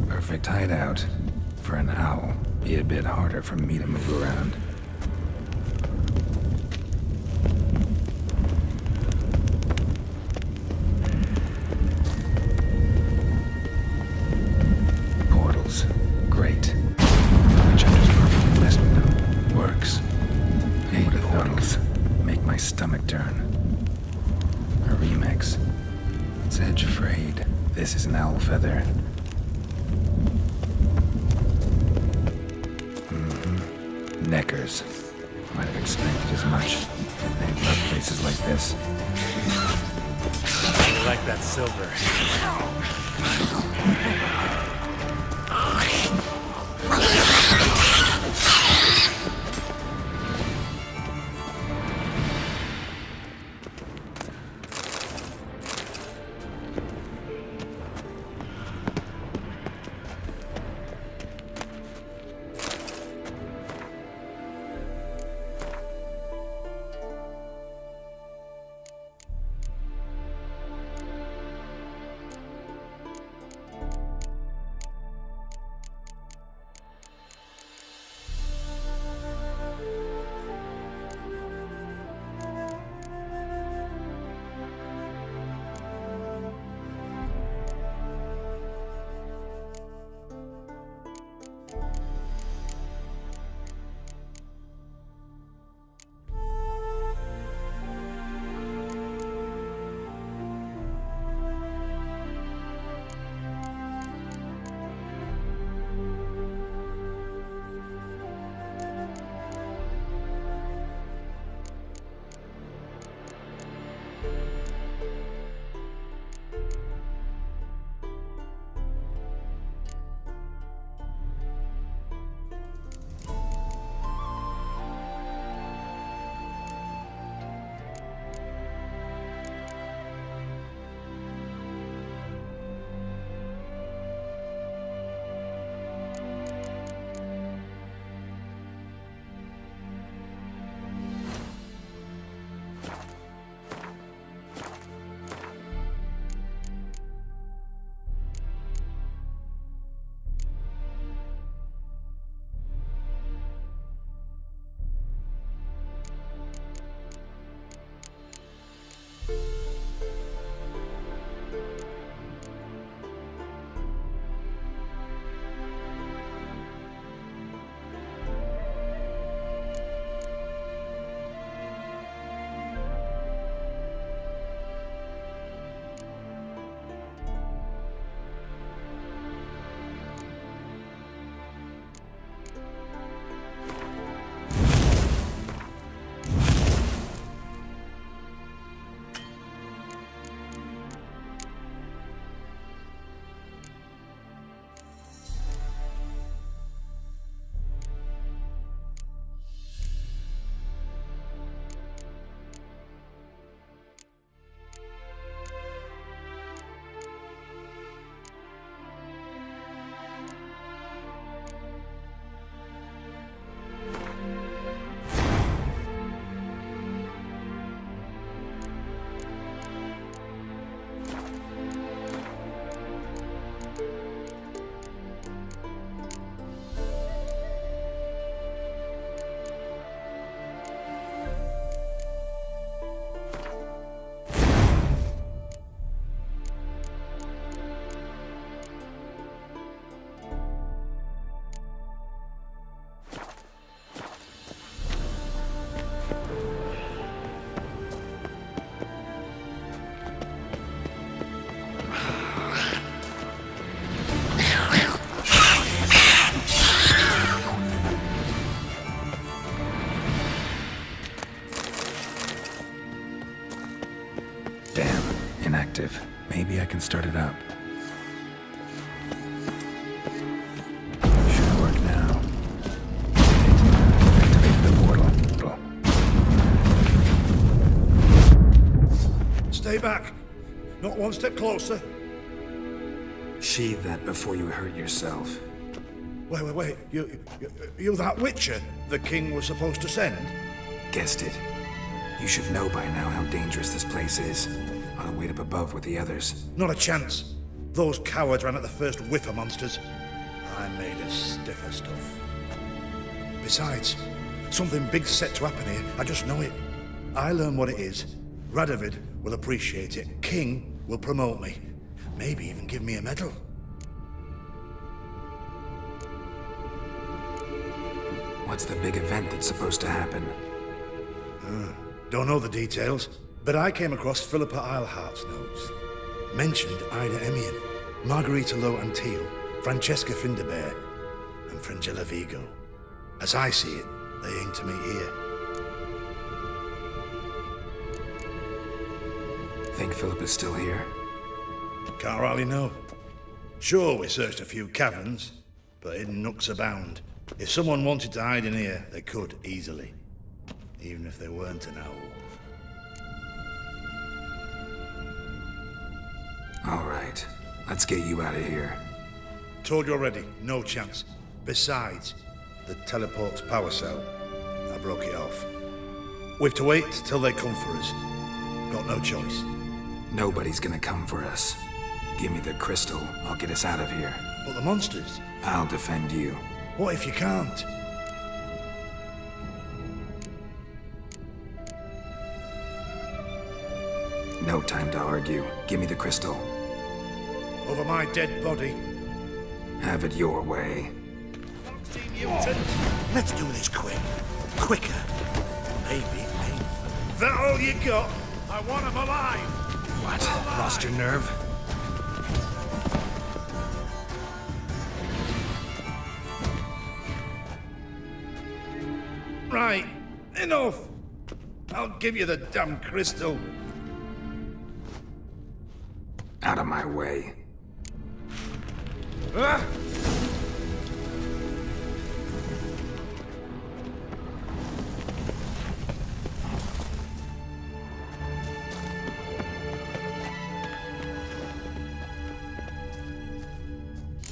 Perfect hideout. For an owl, be a bit harder for me to move around. Portals. Great. Witchhunters probably messed with them. Works. Hate portals. Make my stomach turn. A remix. It's edge afraid. This is an owl feather. Neckers. Might have expected as much. They love places like this. I like that silver. can start it up. Should work now. Activate the portal. Stay back. Not one step closer. Sheathe that before you hurt yourself. Wait. You that Witcher the king was supposed to send? Guessed it. You should know by now how dangerous this place is. Ought to wait up above with the others. Not a chance. Those cowards ran at the first whiff of monsters. I made a stiffer stuff. Besides, something big's set to happen here. I just know it. I learn what it is. Radovid will appreciate it. King will promote me. Maybe even give me a medal. What's the big event that's supposed to happen? Don't know the details, but I came across Philippa Eilhart's notes. Mentioned Ida Emian, Margarita Lo Antio, Francesca Finderbear, and Frangella Vigo. As I see it, they aim to meet here. Think Philippa's still here? Can't rightly know. Sure, we searched a few caverns, but hidden nooks abound. If someone wanted to hide in here, they could easily. Even if they weren't an owl. All right, let's get you out of here. Told you already, no chance. Besides, the teleport's power cell. I broke it off. We've to wait till they come for us. Got no choice. Nobody's gonna come for us. Give me the crystal, I'll get us out of here. But the monsters? I'll defend you. What if you can't? No time to argue. Give me the crystal. Over my dead body. Have it your way. Let's do this quick. Quicker. Maybe painful. That all you got? I want him alive! What? Lost your nerve? Right. Enough! I'll give you the damn crystal. Out of my way. Ah!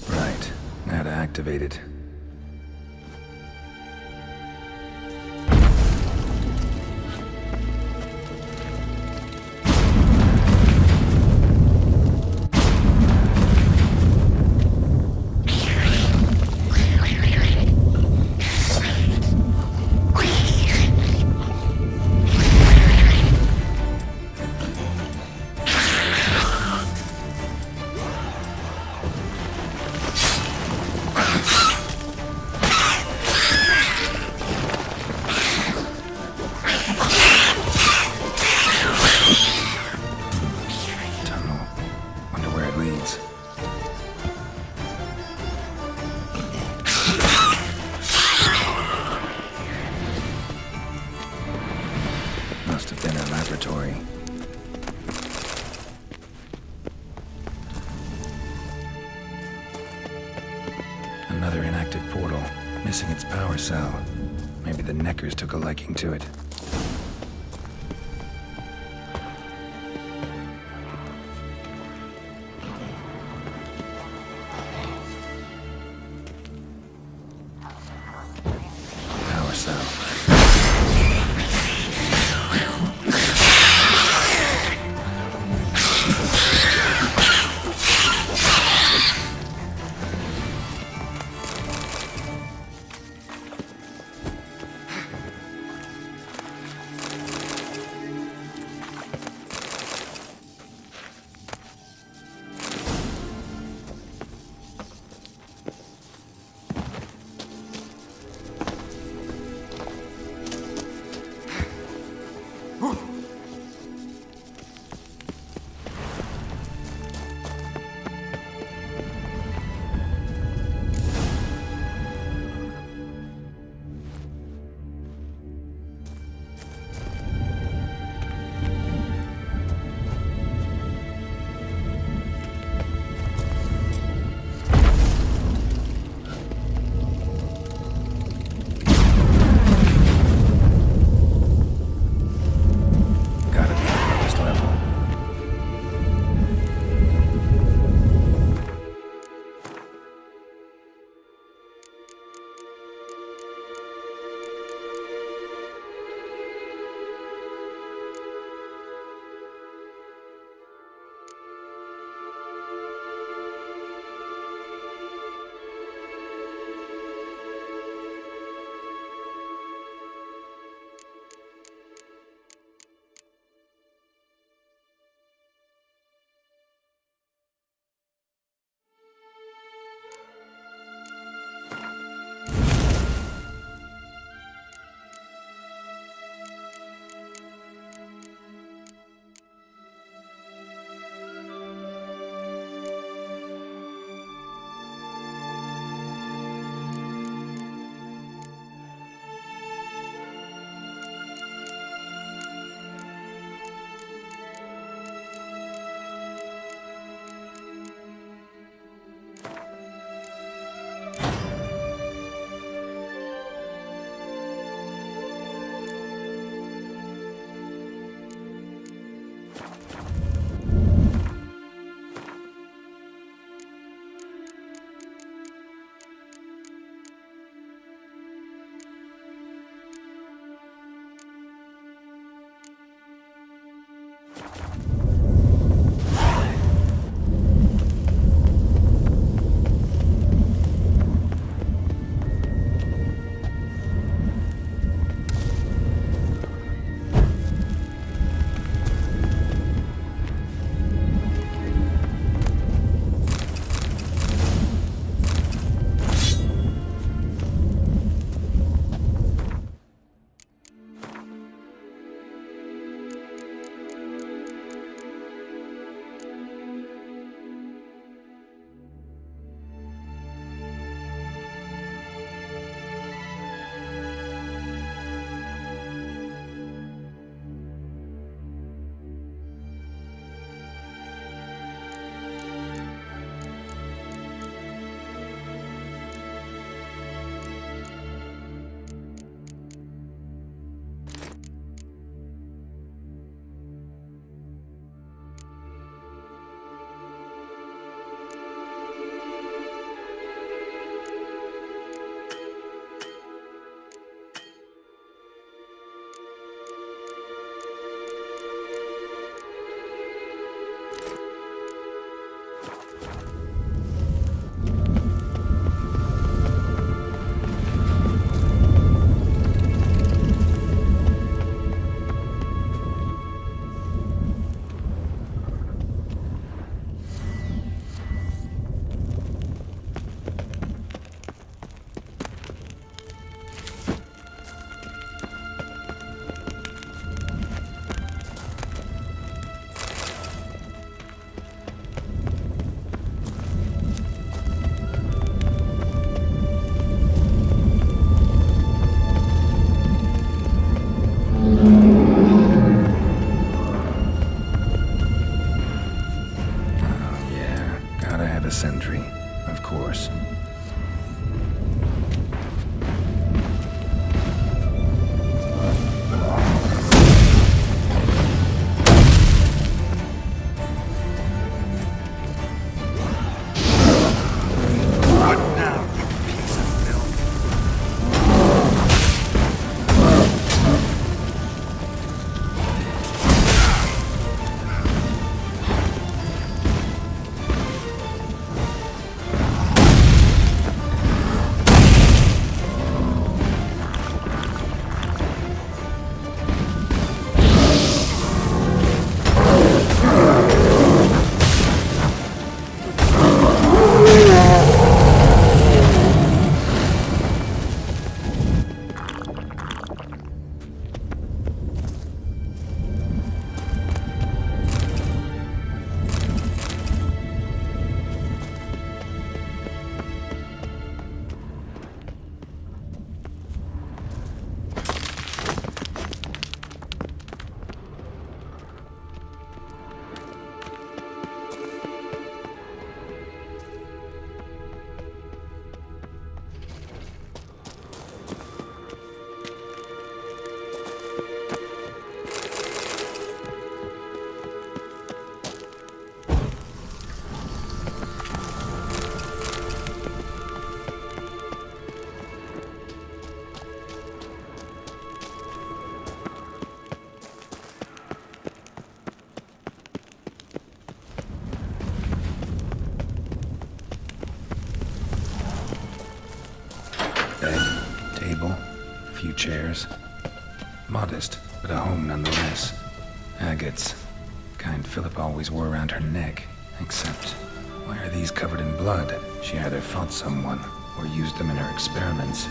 Right. Now to activate it. Must have been a laboratory. Another inactive portal, missing its power cell. Maybe the Neckers took a liking to it. Power cell. course. Chairs. Modest, but a home nonetheless. Agates. Kind Philip always wore around her neck. Except, why are these covered in blood? She either fought someone, or used them in her experiments.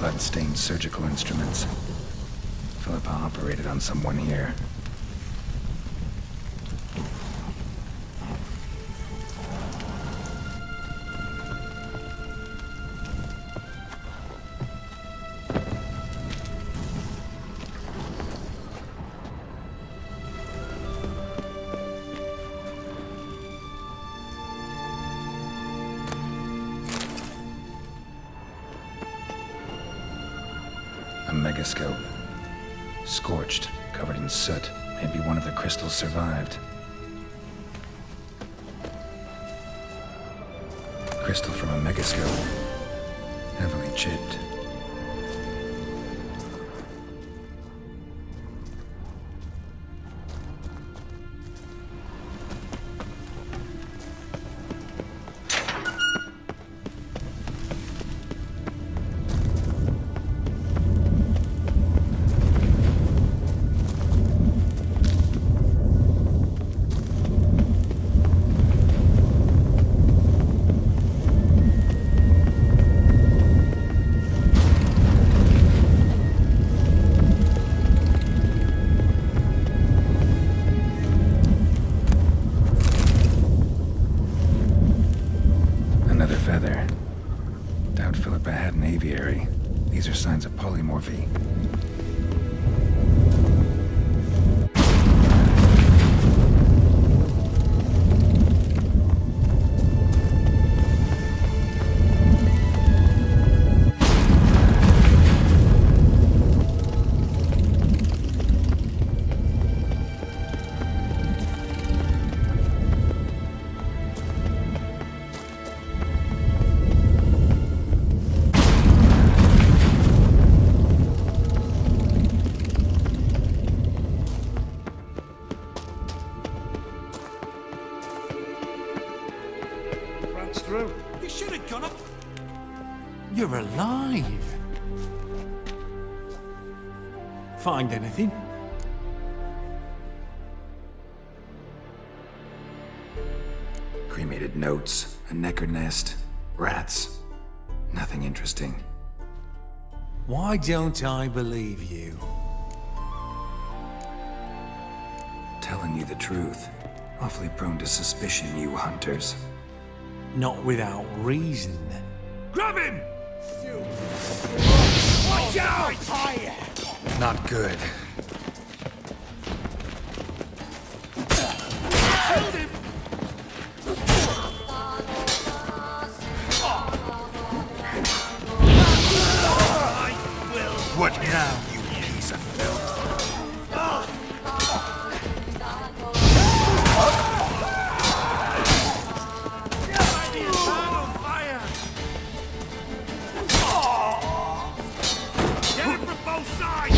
Blood-stained surgical instruments. Philippa operated on someone here. A megascope. Scorched, covered in soot. Maybe one of the crystals survived. Crystal from a megascope. Heavily chipped. These are signs of polymorphy. Through. You should have gone up. You're alive. Find anything? Cremated notes, a necker nest, rats. Nothing interesting. Why don't I believe you? Telling you the truth. Awfully prone to suspicion, you hunters. Not without reason. Grab him! Watch out! Not good. Killed him! What now, you piece of filth? Get him from both sides!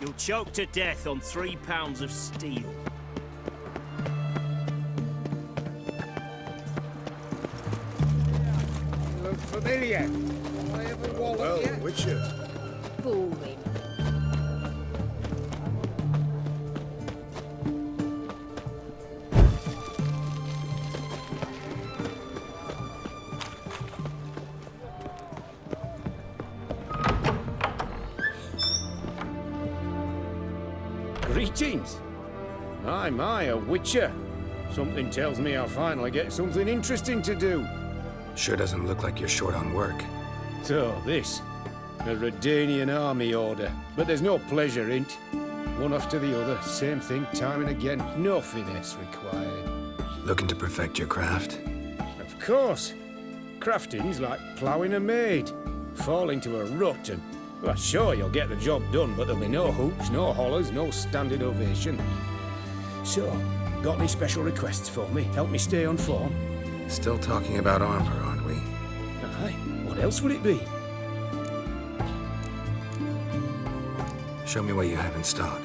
You'll choke to death on 3 pounds of steel. You look familiar. Have I ever walloped you? Witcher. Boring. Greetings. My, a witcher. Something tells me I'll finally get something interesting to do. Sure doesn't look like you're short on work. So, this. A Redanian army order. But there's no pleasure in't. One after the other, same thing, time and again. No finesse required. Looking to perfect your craft? Of course. Crafting's like ploughing a maid. Fall into a rut and, well, sure, you'll get the job done, but there'll be no hoops, no hollers, no standing ovation. So, got any special requests for me? Help me stay on form? Still talking about armor, aren't we? Aye, what else would it be? Show me what you have in stock.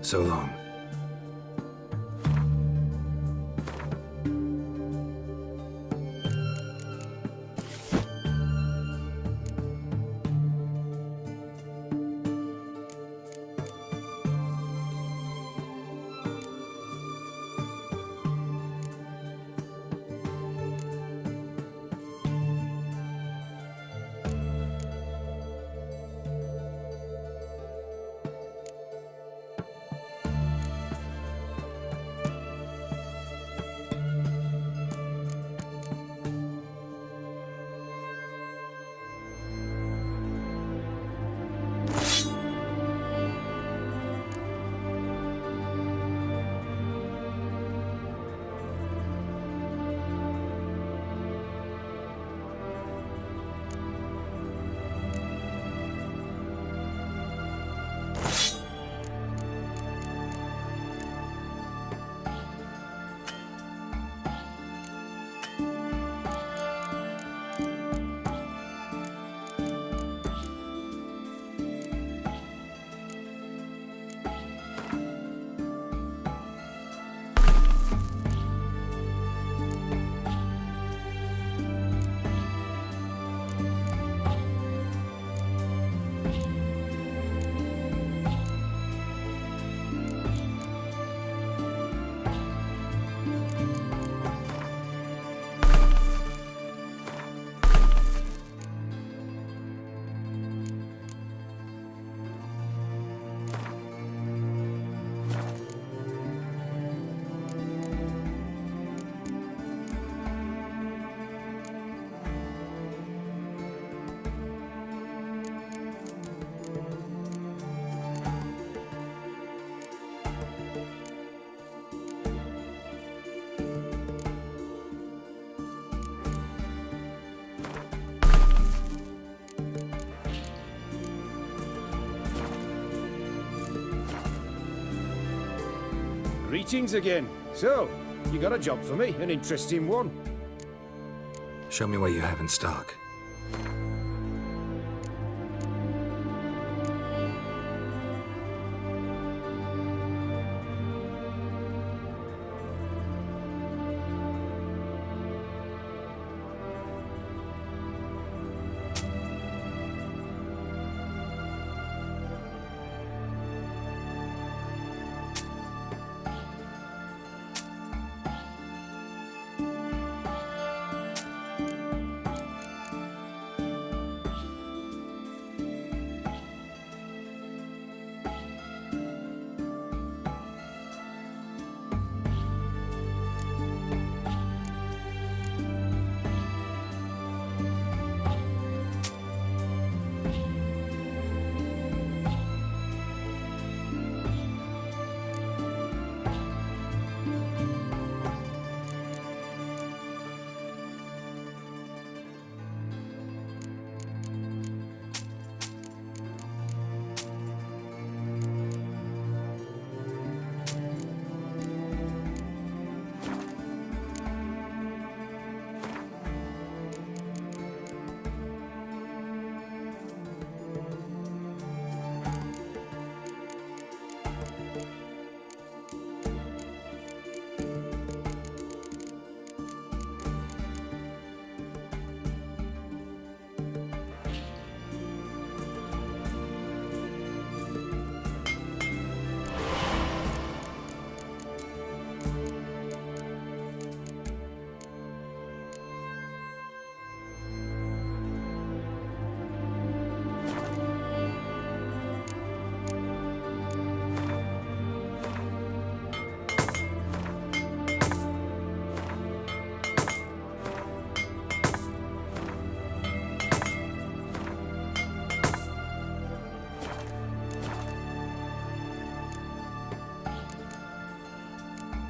So long. Greetings again. So, you got a job for me, an interesting one. Show me what you have in stock.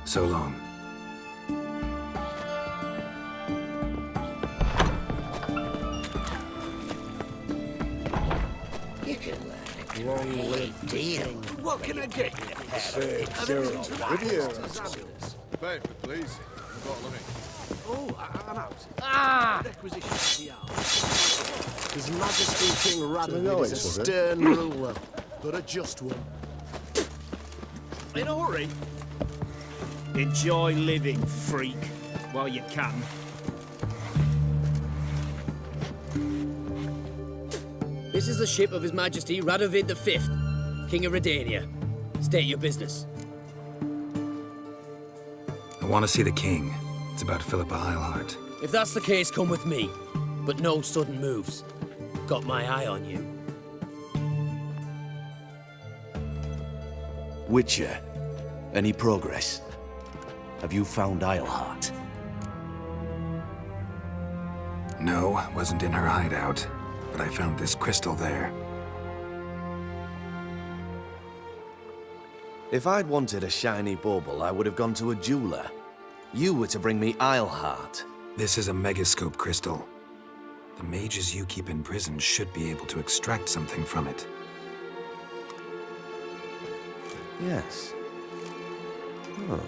So long. You can learn a long-lived deal. What can I get you? Paper, please. A bottle of ink. Oh, I'm out. Ah! Requisition of the hour. His Majesty King Radovid is a stern ruler, but a just one. In a hurry? Enjoy living, freak, while you can. This is the ship of His Majesty Radovid V, King of Redania. State your business. I want to see the king. It's about Philippa Eilhart. If that's the case, come with me. But no sudden moves. Got my eye on you. Witcher, any progress? Have you found Eilhart? No, wasn't in her hideout. But I found this crystal there. If I'd wanted a shiny bauble, I would have gone to a jeweler. You were to bring me Eilhart. This is a megascope crystal. The mages you keep in prison should be able to extract something from it. Yes. Oh,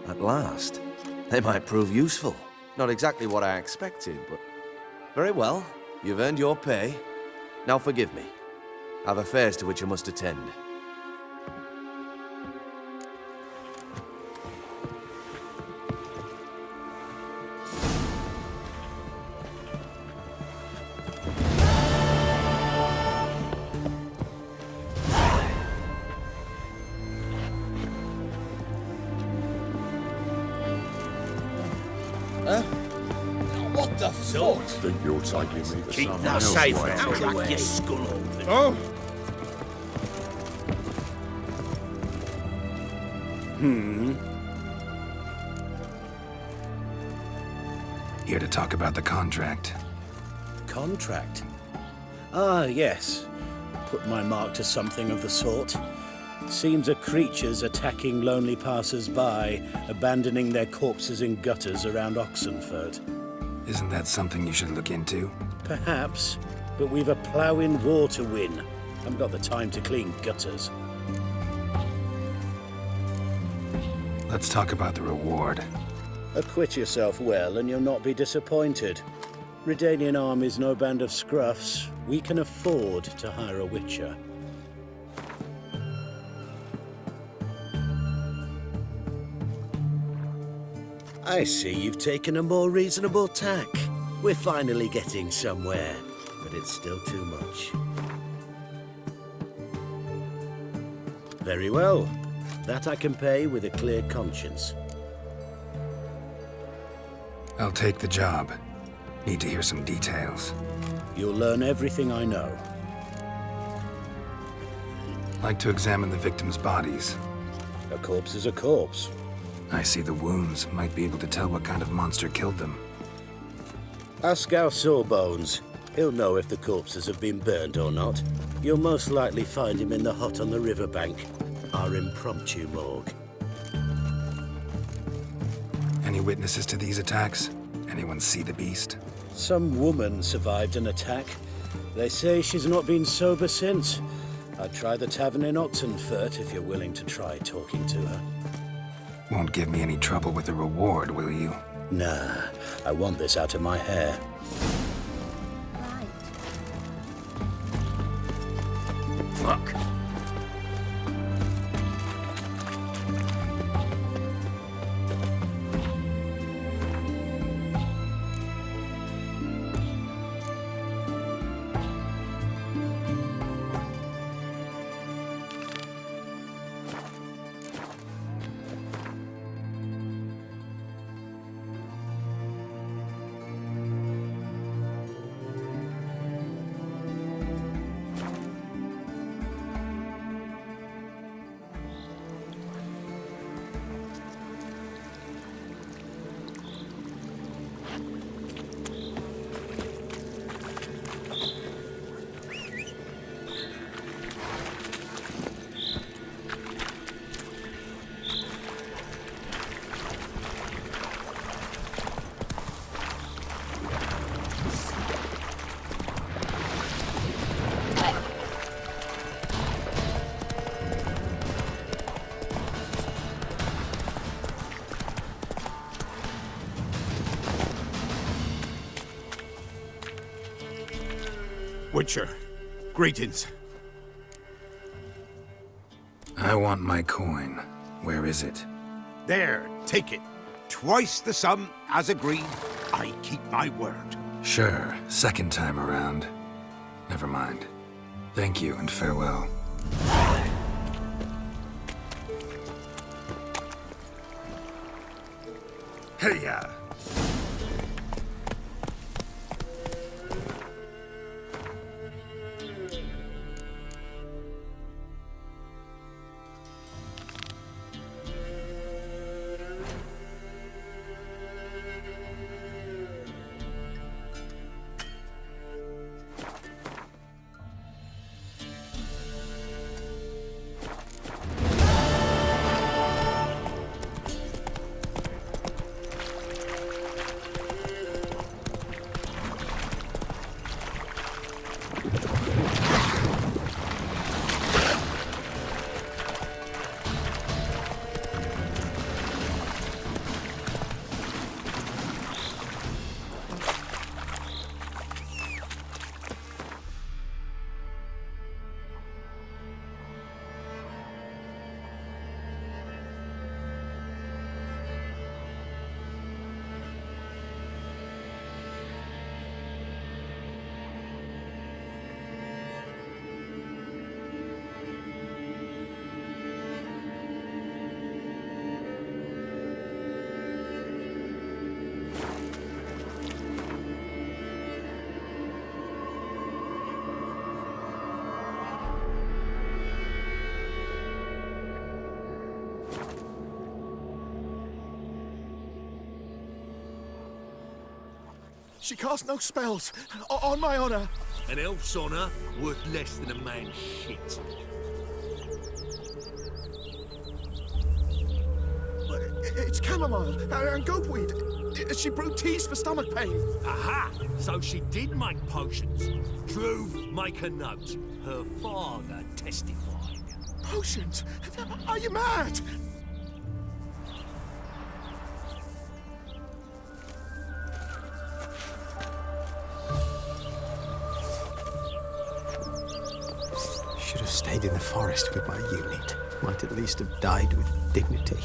at last. They might prove useful. Not exactly what I expected, but... Very well. You've earned your pay. Now forgive me. I've affairs to which I must attend. What the fuck? Think you're taking me to Keep someone that else, safe won't now. you? Crack your skull open. Oh! Here to talk about the contract. Contract? Ah, yes. Put my mark to something of the sort. Seems a creature's attacking lonely passers-by, abandoning their corpses in gutters around Oxenford. Isn't that something you should look into? Perhaps, but we've a ploughing war to win. Haven't got the time to clean gutters. Let's talk about the reward. Acquit yourself well and you'll not be disappointed. Redanian army's no band of scruffs. We can afford to hire a witcher. I see you've taken a more reasonable tack. We're finally getting somewhere, but it's still too much. Very well. That I can pay with a clear conscience. I'll take the job. Need to hear some details. You'll learn everything I know. Like to examine the victims' bodies. A corpse is a corpse. I see the wounds. Might be able to tell what kind of monster killed them. Ask our Sawbones. He'll know if the corpses have been burned or not. You'll most likely find him in the hut on the riverbank. Our impromptu morgue. Any witnesses to these attacks? Anyone see the beast? Some woman survived an attack. They say she's not been sober since. I'd try the tavern in Oxenfurt if you're willing to try talking to her. Won't give me any trouble with the reward, will you? Nah, I want this out of my hair. Fuck. Witcher, greetings. I want my coin. Where is it? There, take it. Twice the sum, as agreed. I keep my word. Sure, second time around. Never mind. Thank you and farewell. Hey-ya! She cast no spells, on my honor. An elf's honor worth less than a man's shit. It's chamomile and goatweed. She brewed teas for stomach pain. Aha! So she did make potions. True, make a note. Her father testified. Potions? Are you mad? forest with my unit. Might at least have died with dignity.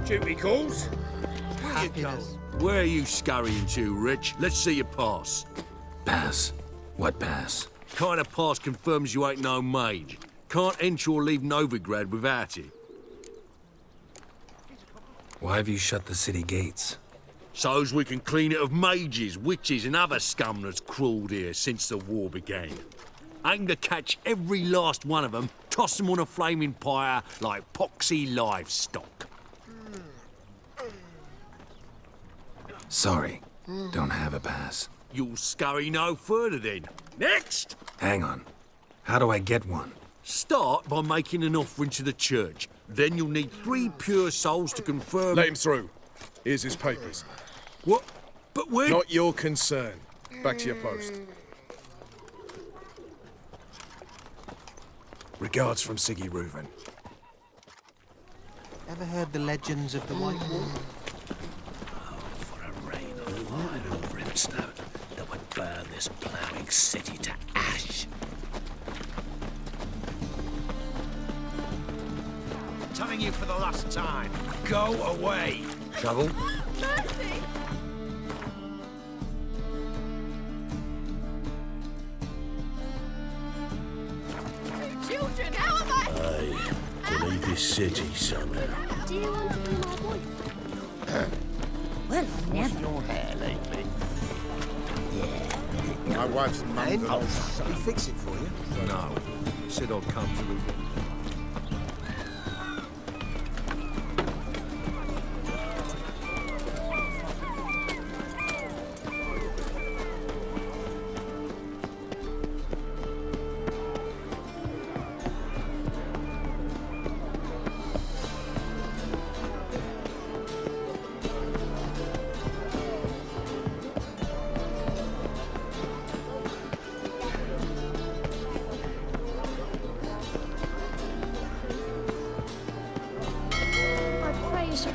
Duty calls. Where are you scurrying to, Rich? Let's see your pass. Pass? What pass? Kind of pass confirms you ain't no mage. Can't enter or leave Novigrad without it. Why have you shut the city gates? So's we can clean it of mages, witches and other scum that's crawled here since the war began. Aim to catch every last one of them, toss them on a flaming pyre like poxy livestock. Sorry, don't have a pass. You'll scurry no further then. Next! Hang on. How do I get one? Start by making an offering to the church. Then you'll need 3 pure souls to confirm... Let him through. Here's his papers. What? But we're... Not your concern. Back to your post. Regards from Siggy Reuven. Ever heard the legends of the White Wall? Line of brimstone that would burn this ploughing city to ash. Telling you for the last time, go away. Shovel? Mercy! Children, how am I? To leave this city somehow. Do you want to be my boyfriend? Well, What's your hair lately? My wife's mum. Did he fix it for you? No. Said I'd come through.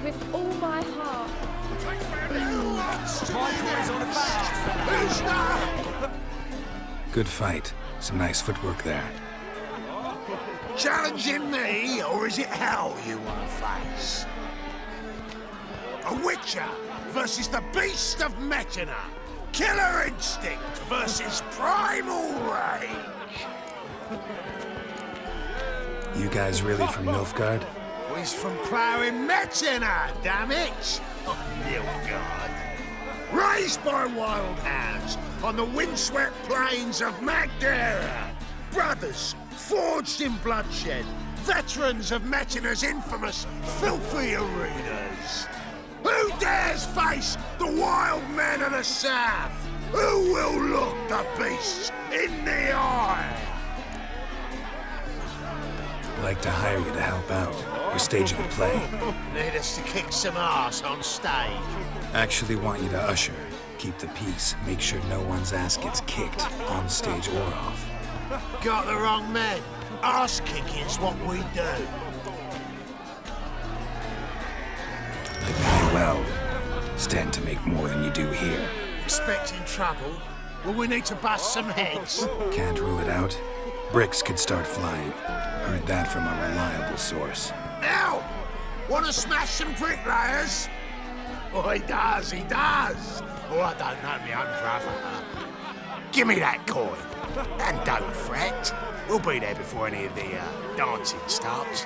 With all my heart. Good fight. Some nice footwork there. Challenging me, or is it hell you want to face? A Witcher versus the Beast of Metina. Killer instinct versus primal rage. You guys really from Nilfgaard? He's from ploughing Metina, damn it! Oh, Nilfgaard. Raised by wild hounds on the windswept plains of Magdera. Brothers forged in bloodshed. Veterans of Metina's infamous filthy arenas. Who dares face the wild men of the south? Who will look the beasts in the eye? I'd like to hire you to help out. We're staging a play. Need us to kick some ass on stage. Actually want you to usher. Keep the peace. Make sure no one's ass gets kicked, on stage or off. Got the wrong men. Ass kicking's what we do. They pay well. Stand to make more than you do here. Expecting trouble? Well, we need to bust some heads. Can't rule it out. Bricks could start flying. Heard that from a reliable source. Now, want to smash some bricklayers? Oh, he does, he does. Oh, I don't know my own brother. Give me that coin. And don't fret. We'll be there before any of the dancing starts.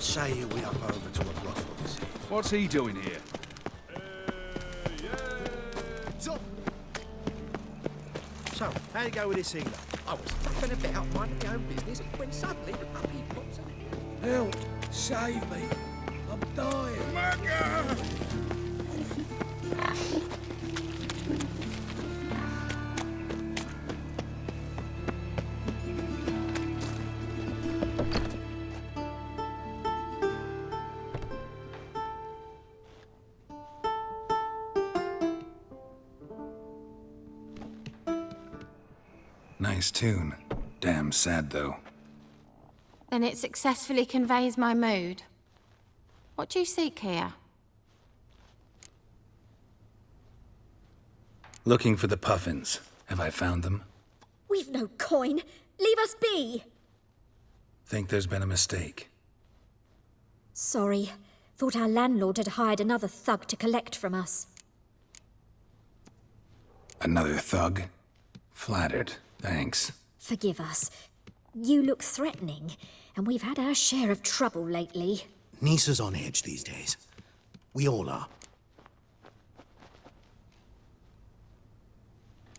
say you we up over to a brothel this evening? What's he doing here? So, how'd it go with this healer? I was fucking about minding my own business when suddenly the puppy pops up. Help! Save me! I'm dying! Mugger! Nice tune. Damn sad, though. Then it successfully conveys my mood. What do you seek here? Looking for the puffins. Have I found them? We've no coin. Leave us be. Think there's been a mistake. Sorry. Thought our landlord had hired another thug to collect from us. Another thug? Flattered. Thanks. Forgive us. You look threatening, and we've had our share of trouble lately. Nisa's on edge these days. We all are.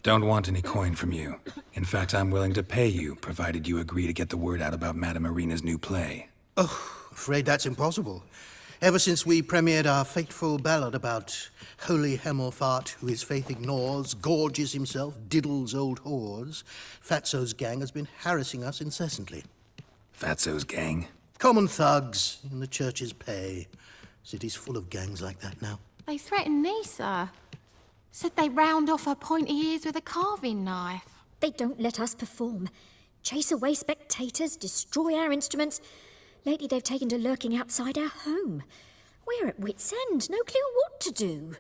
Don't want any coin from you. In fact, I'm willing to pay you, provided you agree to get the word out about Madame Irina's new play. Oh, afraid that's impossible. Ever since we premiered our fateful ballad about holy Hemelfart, who his faith ignores, gorges himself, diddles old whores, Fatso's gang has been harassing us incessantly. Fatso's gang? Common thugs in the church's pay. City's full of gangs like that now. They threatened Nisa. Said they round off her pointy ears with a carving knife. They don't let us perform. Chase away spectators, destroy our instruments. Lately they've taken to lurking outside our home. We're at wit's end, no clue what to do.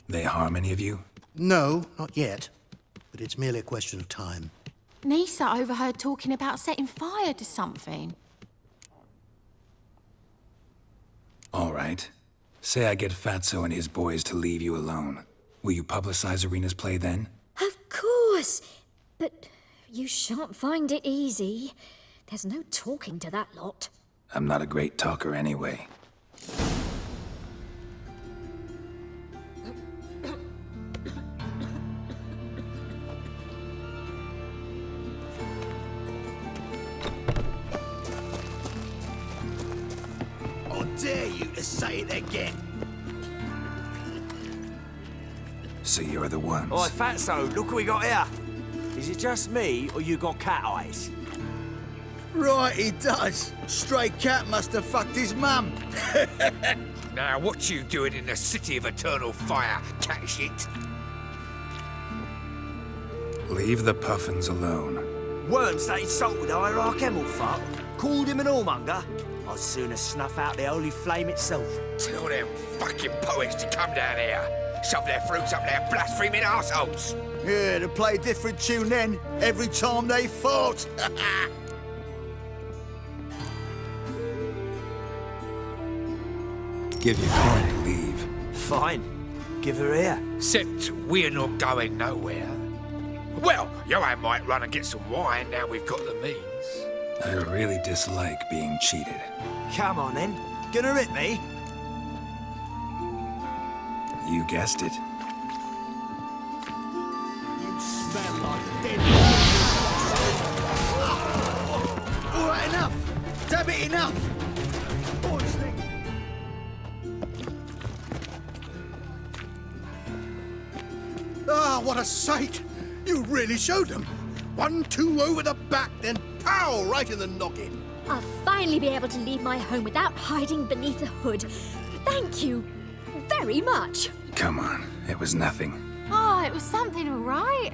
They harm any of you? No, not yet. But it's merely a question of time. Nisa overheard talking about setting fire to something. All right. Say I get Fatso and his boys to leave you alone. Will you publicize Irina's play then? Of course! But you shan't find it easy. There's no talking to that lot. I'm not a great talker anyway. I dare you to say it again. So you're the ones. Oi, Fatso, look what we got here. Is it just me, or you got cat eyes? Right, he does. Stray cat must have fucked his mum. Now, what you doing in the city of eternal fire, cat shit? Leave the puffins alone. Worms that insulted Hierarch Hemelfart, called him an whoremonger. I'd sooner snuff out the holy flame itself. Tell them fucking poets to come down here. Shove their fruits up their blaspheming arseholes. Yeah, to play a different tune then, every time they fought. Give your coin to leave. Fine. Give her here. Except we're not going nowhere. Well, Joanne might run and get some wine now we've got the means. I really dislike being cheated. Come on then. Gonna rip me? You guessed it. You smell like dead. All right, enough. Damn it, enough. Ah, what a sight! You really showed them. 1-2 over the back, then pow, right in the noggin. I'll finally be able to leave my home without hiding beneath a hood. Thank you very much. Come on, it was nothing. Oh, it was something, all right.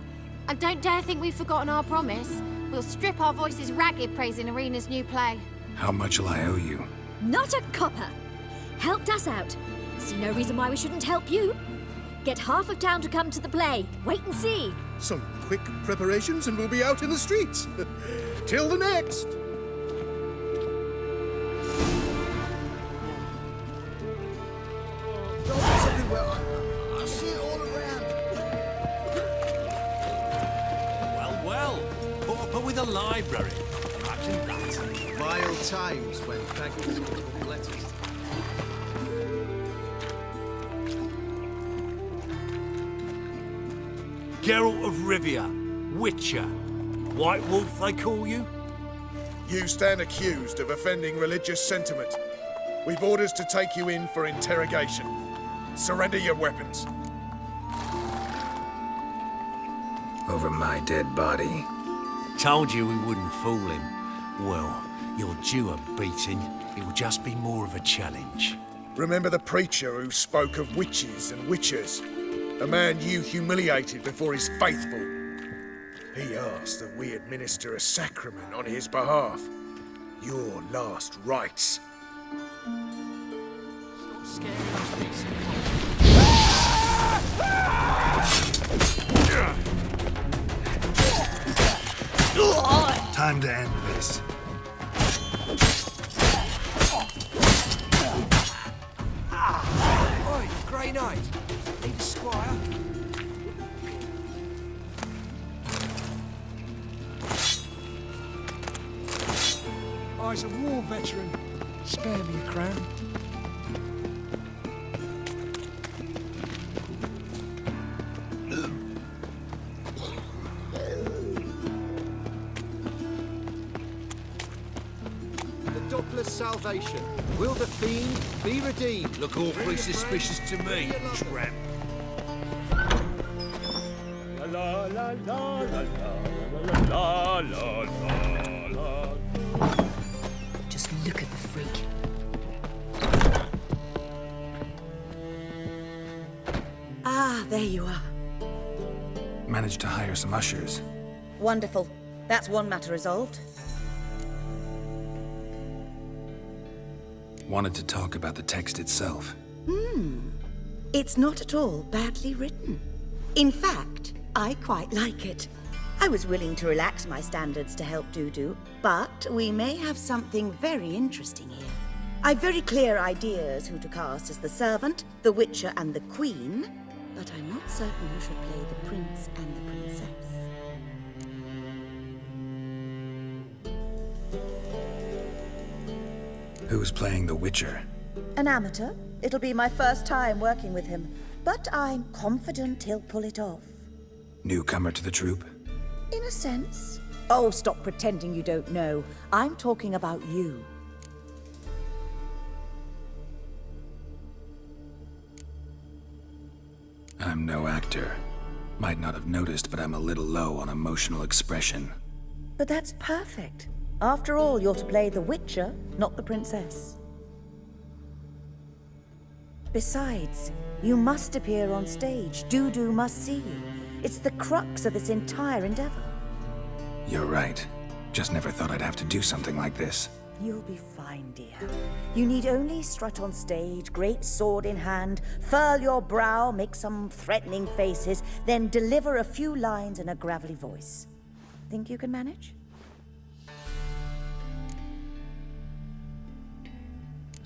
I don't dare think we've forgotten our promise. We'll strip our voices ragged praising Irina's new play. How much will I owe you? Not a copper. Helped us out. See no reason why we shouldn't help you. Get half of town to come to the play. Wait and see. Some quick preparations and we'll be out in the streets. Till the next. Dogs everywhere. I see it all around. Well, well. Put up with with a library. Imagine that. Vile times when beggars took letters. Geralt of Rivia, Witcher. White Wolf, they call you? You stand accused of offending religious sentiment. We've orders to take you in for interrogation. Surrender your weapons. Over my dead body. Told you we wouldn't fool him. Well, you're due a beating. It'll just be more of a challenge. Remember the preacher who spoke of witches and witchers? A man you humiliated before his faithful. He asked that we administer a sacrament on his behalf. Your last rites. Time to end this. Oi, Grey Knight. Need a squire? I's a war veteran. Spare me a crown. Salvation. Will the fiend be redeemed? Look awfully suspicious to me, tramp. La la la la la la la la la. Just look at the freak. Ah, there you are. Managed to hire some ushers. Wonderful. That's one matter resolved. Wanted to talk about the text itself. It's not at all badly written. In fact, I quite like it. I was willing to relax my standards to help Dudu, but we may have something very interesting here. I've very clear ideas who to cast as the servant, the witcher, and the queen, but I'm not certain who should play the prince and the princess. Who's playing the Witcher? An amateur. It'll be my first time working with him, but I'm confident he'll pull it off. Newcomer to the troupe? In a sense. Oh, stop pretending you don't know. I'm talking about you. I'm no actor. Might not have noticed, but I'm a little low on emotional expression. But that's perfect. After all, you're to play the Witcher, not the princess. Besides, you must appear on stage. Dudu must see you. It's the crux of this entire endeavor. You're right. Just never thought I'd have to do something like this. You'll be fine, dear. You need only strut on stage, great sword in hand, furl your brow, make some threatening faces, then deliver a few lines in a gravelly voice. Think you can manage?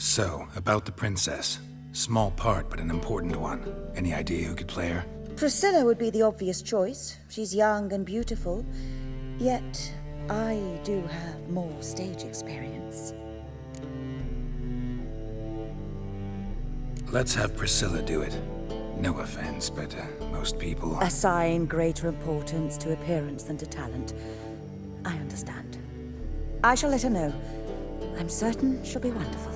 So, about the princess. Small part, but an important one. Any idea who could play her? Priscilla would be the obvious choice. She's young and beautiful. Yet, I do have more stage experience. Let's have Priscilla do it. No offense, but most people... Assign greater importance to appearance than to talent. I understand. I shall let her know. I'm certain she'll be wonderful.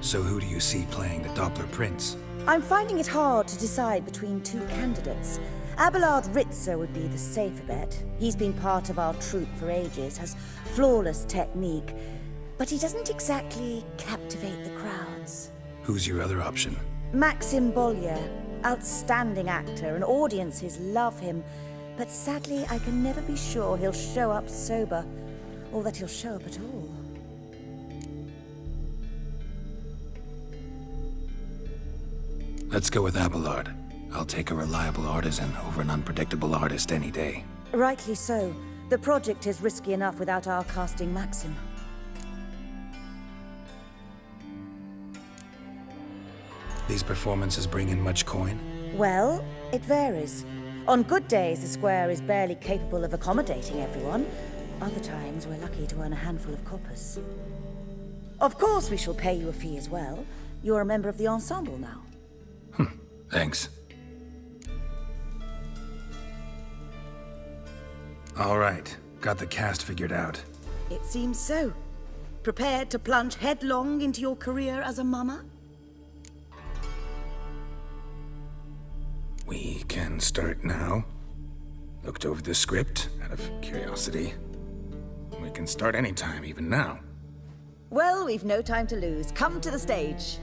So who do you see playing the Doppler Prince? I'm finding it hard to decide between two candidates. Abelard Ritzer would be the safer bet. He's been part of our troupe for ages, has flawless technique, but he doesn't exactly captivate the crowds. Who's your other option? Maxim Bollier, outstanding actor, and audiences love him, but sadly I can never be sure he'll show up sober, or that he'll show up at all. Let's go with Abelard. I'll take a reliable artisan over an unpredictable artist any day. Rightly so. The project is risky enough without our casting Maxim. These performances bring in much coin? Well, it varies. On good days, the square is barely capable of accommodating everyone. Other times, we're lucky to earn a handful of coppers. Of course, we shall pay you a fee as well. You're a member of the ensemble now. Thanks. All right, got the cast figured out. It seems so. Prepared to plunge headlong into your career as a mama? We can start now. Looked over the script out of curiosity. We can start anytime, even now. Well, we've no time to lose. Come to the stage.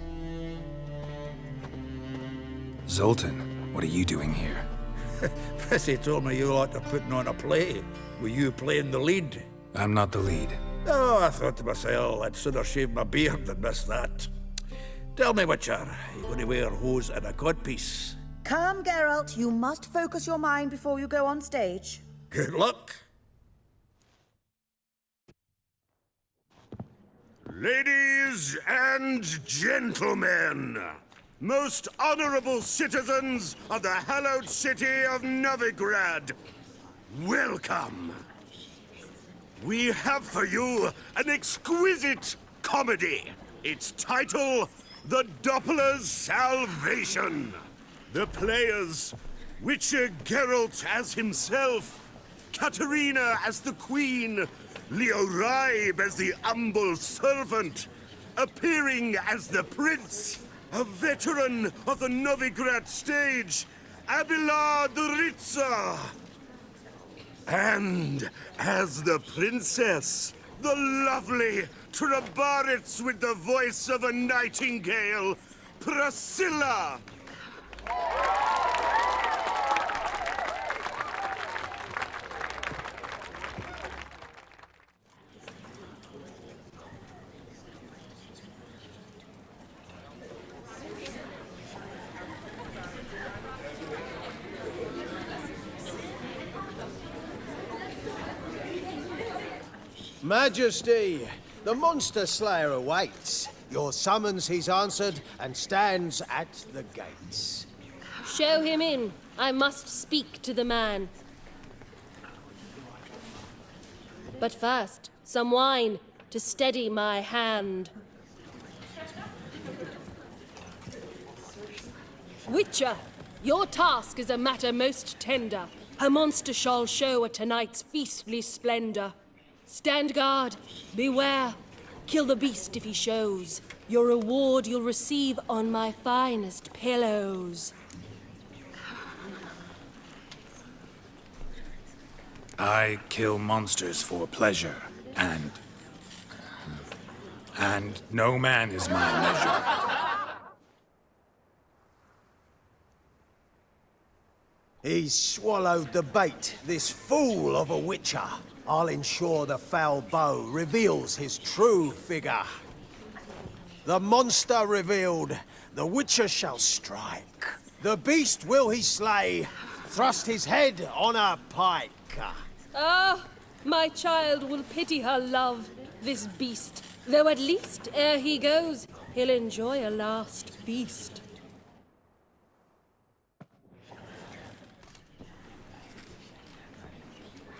Zoltan, what are you doing here? Prissy told me you ought to putting on a play. Were you playing the lead? I'm not the lead. Oh, I thought to myself, I'd sooner shave my beard than miss that. Tell me, Witcher, you going to wear hose and a codpiece? Come, Geralt. You must focus your mind before you go on stage. Good luck. Ladies and gentlemen, most honorable citizens of the hallowed city of Novigrad, welcome. We have for you an exquisite comedy. Its title, The Doppler's Salvation. The players, Witcher Geralt as himself, Katerina as the queen, Leo Raib as the humble servant, appearing as the prince, a veteran of the Novigrad stage, Abelard Ritza. And as the princess, the lovely Trabaritz with the voice of a nightingale, Priscilla. Majesty, the monster slayer awaits. Your summons he's answered and stands at the gates. Show him in. I must speak to the man. But first, some wine to steady my hand. Witcher, your task is a matter most tender. A monster shall show at tonight's feastly splendor. Stand guard, beware. Kill the beast if he shows. Your reward you'll receive on my finest pillows. I kill monsters for pleasure, and no man is my measure. He's swallowed the bait, this fool of a witcher. I'll ensure the foul bow reveals his true figure. The monster revealed, the witcher shall strike. The beast will he slay, thrust his head on a pike. Ah, my child will pity her love, this beast. Though at least, ere he goes, he'll enjoy a last feast.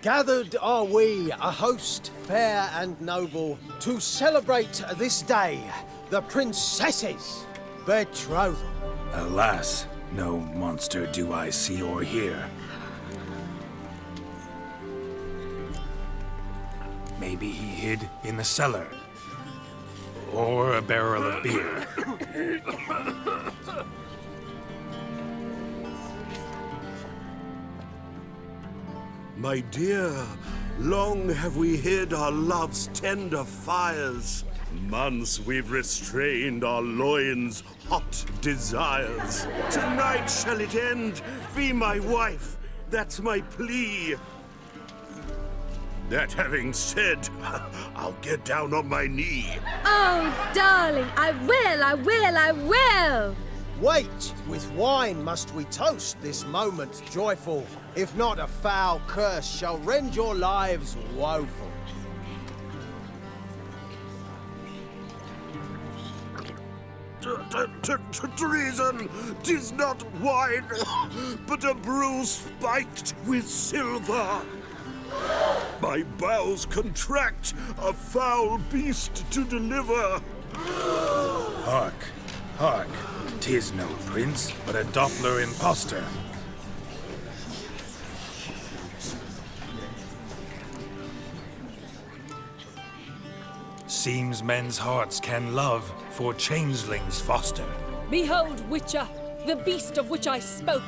Gathered are we, a host fair and noble, to celebrate this day, the princess's betrothal. Alas, no monster do I see or hear. Maybe he hid in the cellar. Or a barrel of beer. My dear, long have we hid our love's tender fires. Months we've restrained our loins' hot desires. Tonight shall it end. Be my wife. That's my plea. That having said, I'll get down on my knee. Oh, darling, I will! Wait, with wine must we toast this moment joyful. If not, a foul curse shall rend your lives woeful. Treason! 'Tis not wine, but a brew spiked with silver. My bowels contract, a foul beast to deliver. Hark, hark. 'Tis no prince, but a Doppler impostor. Seems men's hearts can love, for changelings foster. Behold, Witcher, the beast of which I spoke.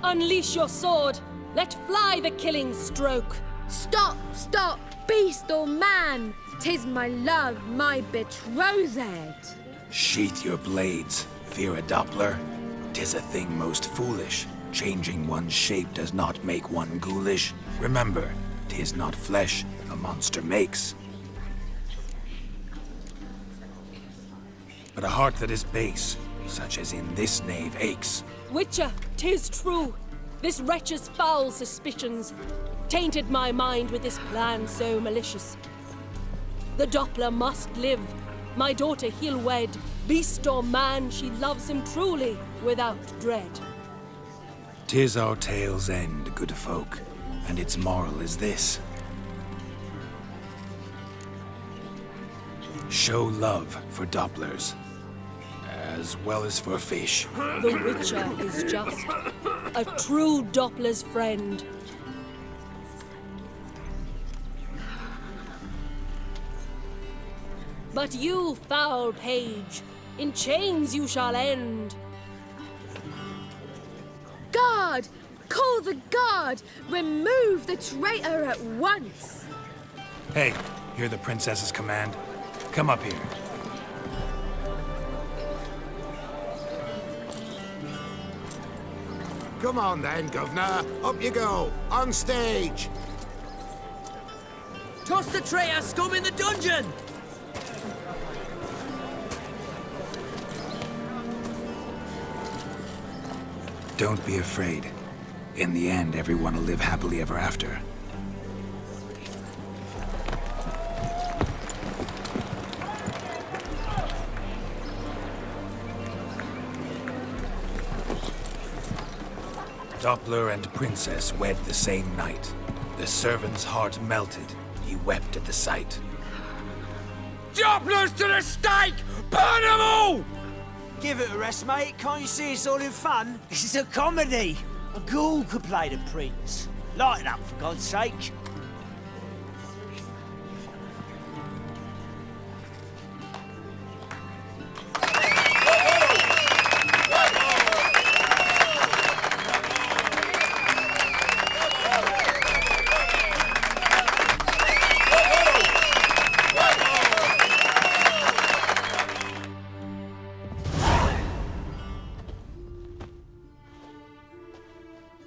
Unleash your sword. Let fly the killing stroke. Stop, stop, beast or man! 'Tis my love, my betrothed. Sheath your blades, fear a Doppler. 'Tis a thing most foolish. Changing one's shape does not make one ghoulish. Remember, 'tis not flesh a monster makes, but a heart that is base, such as in this knave aches. Witcher, 'tis true. This wretch's foul suspicions tainted my mind with this plan so malicious. The Doppler must live. My daughter he'll wed. Beast or man, she loves him truly, without dread. 'Tis our tale's end, good folk, and its moral is this. Show love for Dopplers, as well as for fish. The Witcher is just a true Doppler's friend. But you, foul page, in chains you shall end. Guard! Call the guard! Remove the traitor at once! Hey, hear the princess's command? Come up here. Come on then, Governor. Up you go. On stage. Toss the traitor scum in the dungeon! Don't be afraid. In the end, everyone will live happily ever after. Doppler and princess wed the same night. The servant's heart melted. He wept at the sight. Dopplers to the stake! Burn them all! Give it a rest, mate. Can't you see it's all in fun? This is a comedy. A ghoul could play the prince. Lighten up, for God's sake.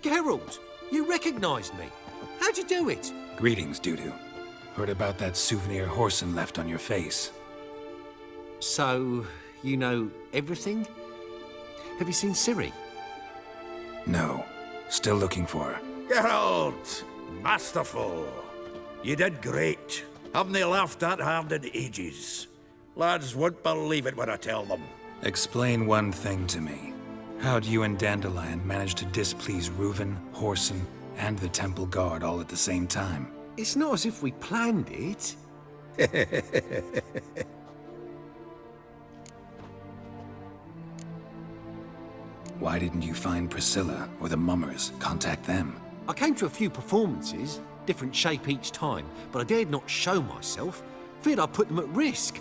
Geralt, you recognized me. How'd you do it? Greetings, Dudu. Heard about that souvenir Horson left on your face. So, you know everything? Have you seen Ciri? No. Still looking for her. Geralt! Masterful! You did great. Haven't they laughed that hard in ages? Lads won't believe it when I tell them. Explain one thing to me. How'd you and Dandelion manage to displease Reuven, Horson, and the Temple Guard all at the same time? It's not as if we planned it. Why didn't you find Priscilla or the Mummers? Contact them. I came to a few performances, different shape each time, but I dared not show myself. Feared I'd put them at risk.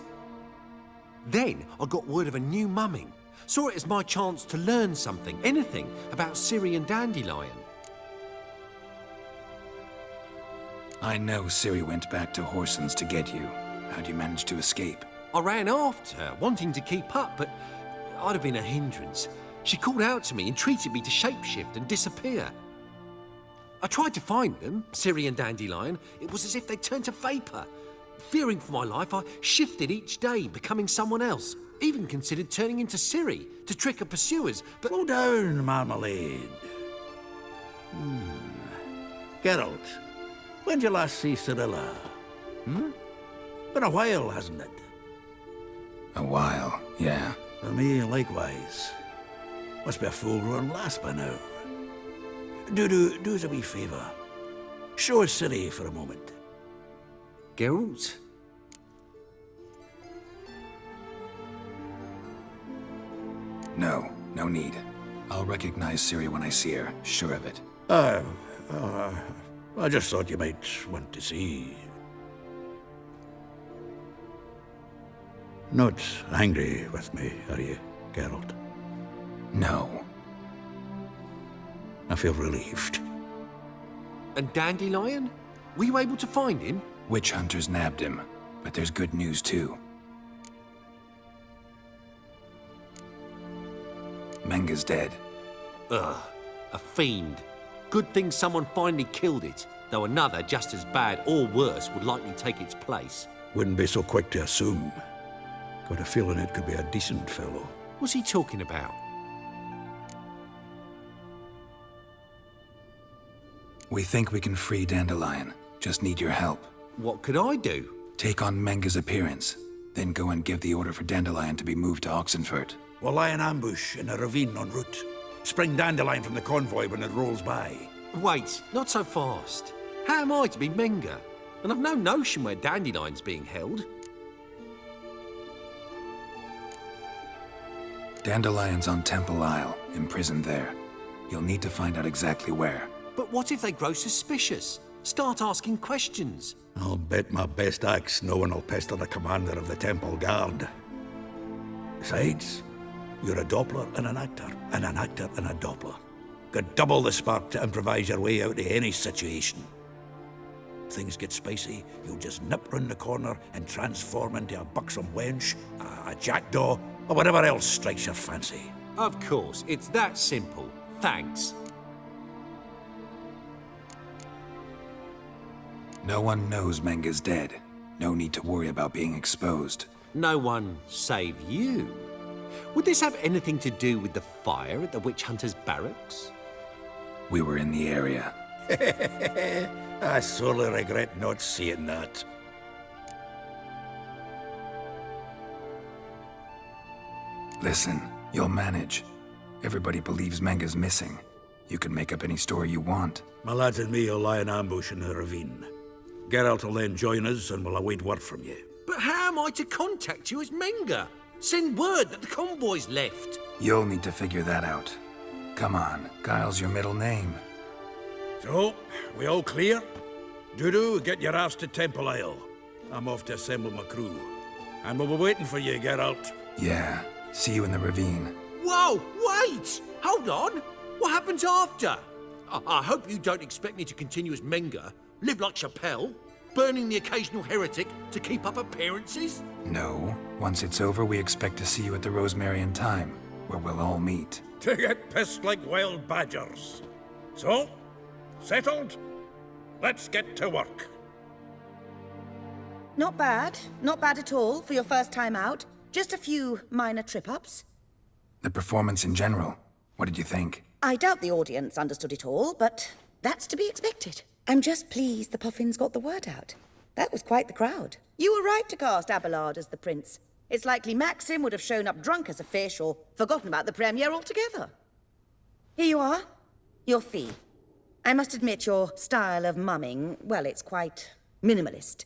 Then I got word of a new mumming. Saw it as my chance to learn something, anything, about Ciri and Dandelion. I know Ciri went back to Horson's to get you. How'd you manage to escape? I ran after her, wanting to keep up, but I'd have been a hindrance. She called out to me, entreated me to shapeshift and disappear. I tried to find them, Ciri and Dandelion. It was as if they'd turned to vapour. Fearing for my life, I shifted each day, becoming someone else. Even considered turning into Ciri to trick her pursuers, but... Slow down, Marmalade. Geralt, when did you last see Cirilla? Been a while, hasn't it? A while, yeah. For me, likewise. Must be a full run last by now. Do us a wee favour. Show us City for a moment. Geralt? No, no need. I'll recognize Ciri when I see her, sure of it. I just thought you might want to see. Not angry with me, are you, Geralt? No. I feel relieved. And Dandelion? Were you able to find him? Witch hunters nabbed him, but there's good news too. Menga's dead. Ugh, a fiend. Good thing someone finally killed it, though another just as bad or worse would likely take its place. Wouldn't be so quick to assume. Got a feeling it could be a decent fellow. What's he talking about? We think we can free Dandelion. Just need your help. What could I do? Take on Menga's appearance, then go and give the order for Dandelion to be moved to Oxenfurt. We'll lie in ambush in a ravine en route. Spring Dandelion from the convoy when it rolls by. Wait, not so fast. How am I to be Menga? And I've no notion where Dandelion's being held. Dandelion's on Temple Isle, imprisoned there. You'll need to find out exactly where. But what if they grow suspicious? Start asking questions. I'll bet my best axe no one will pester the commander of the Temple Guard. Besides, you're a Doppler and an actor and a Doppler. Got double the spark to improvise your way out of any situation. Things get spicy, you'll just nip round the corner and transform into a buxom wench, a jackdaw, or whatever else strikes your fancy. Of course, it's that simple. Thanks. No one knows Menga's dead. No need to worry about being exposed. No one save you. Would this have anything to do with the fire at the witch hunter's barracks? We were in the area. I sorely regret not seeing that. Listen, you'll manage. Everybody believes Menga's missing. You can make up any story you want. My lads and me will lie in ambush in the ravine. Geralt will then join us and we'll await word from you. But how am I to contact you as Menga? Send word that the convoy's left. You'll need to figure that out. Come on, Guile's your middle name. So, we all clear? Dudu, get your ass to Temple Isle. I'm off to assemble my crew. And we'll be waiting for you, Geralt. Yeah, see you in the ravine. Whoa, wait! Hold on! What happens after? I hope you don't expect me to continue as Menga, live like Chappelle, burning the occasional heretic to keep up appearances? No. Once it's over, we expect to see you at the Rosemary in Time, where we'll all meet. To get pissed like wild badgers. So, settled? Let's get to work. Not bad. Not bad at all for your first time out. Just a few minor trip-ups. The performance in general, what did you think? I doubt the audience understood it all, but that's to be expected. I'm just pleased the Puffins got the word out. That was quite the crowd. You were right to cast Abelard as the prince. It's likely Maxim would have shown up drunk as a fish or forgotten about the premiere altogether. Here you are. Your fee. I must admit your style of mumming, well, it's quite minimalist.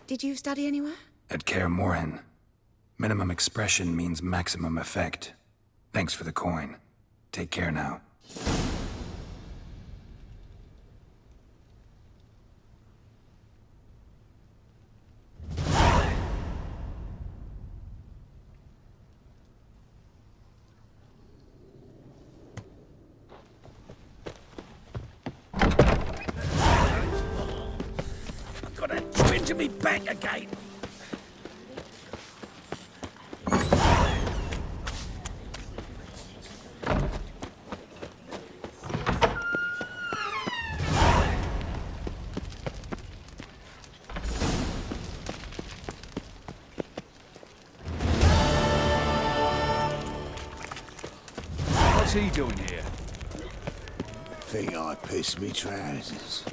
Did you study anywhere? At Kaer Morhen. Minimum expression means maximum effect. Thanks for the coin. Take care now. I've got a twinge in me back again. What's he doing here? Think I pissed me trousers.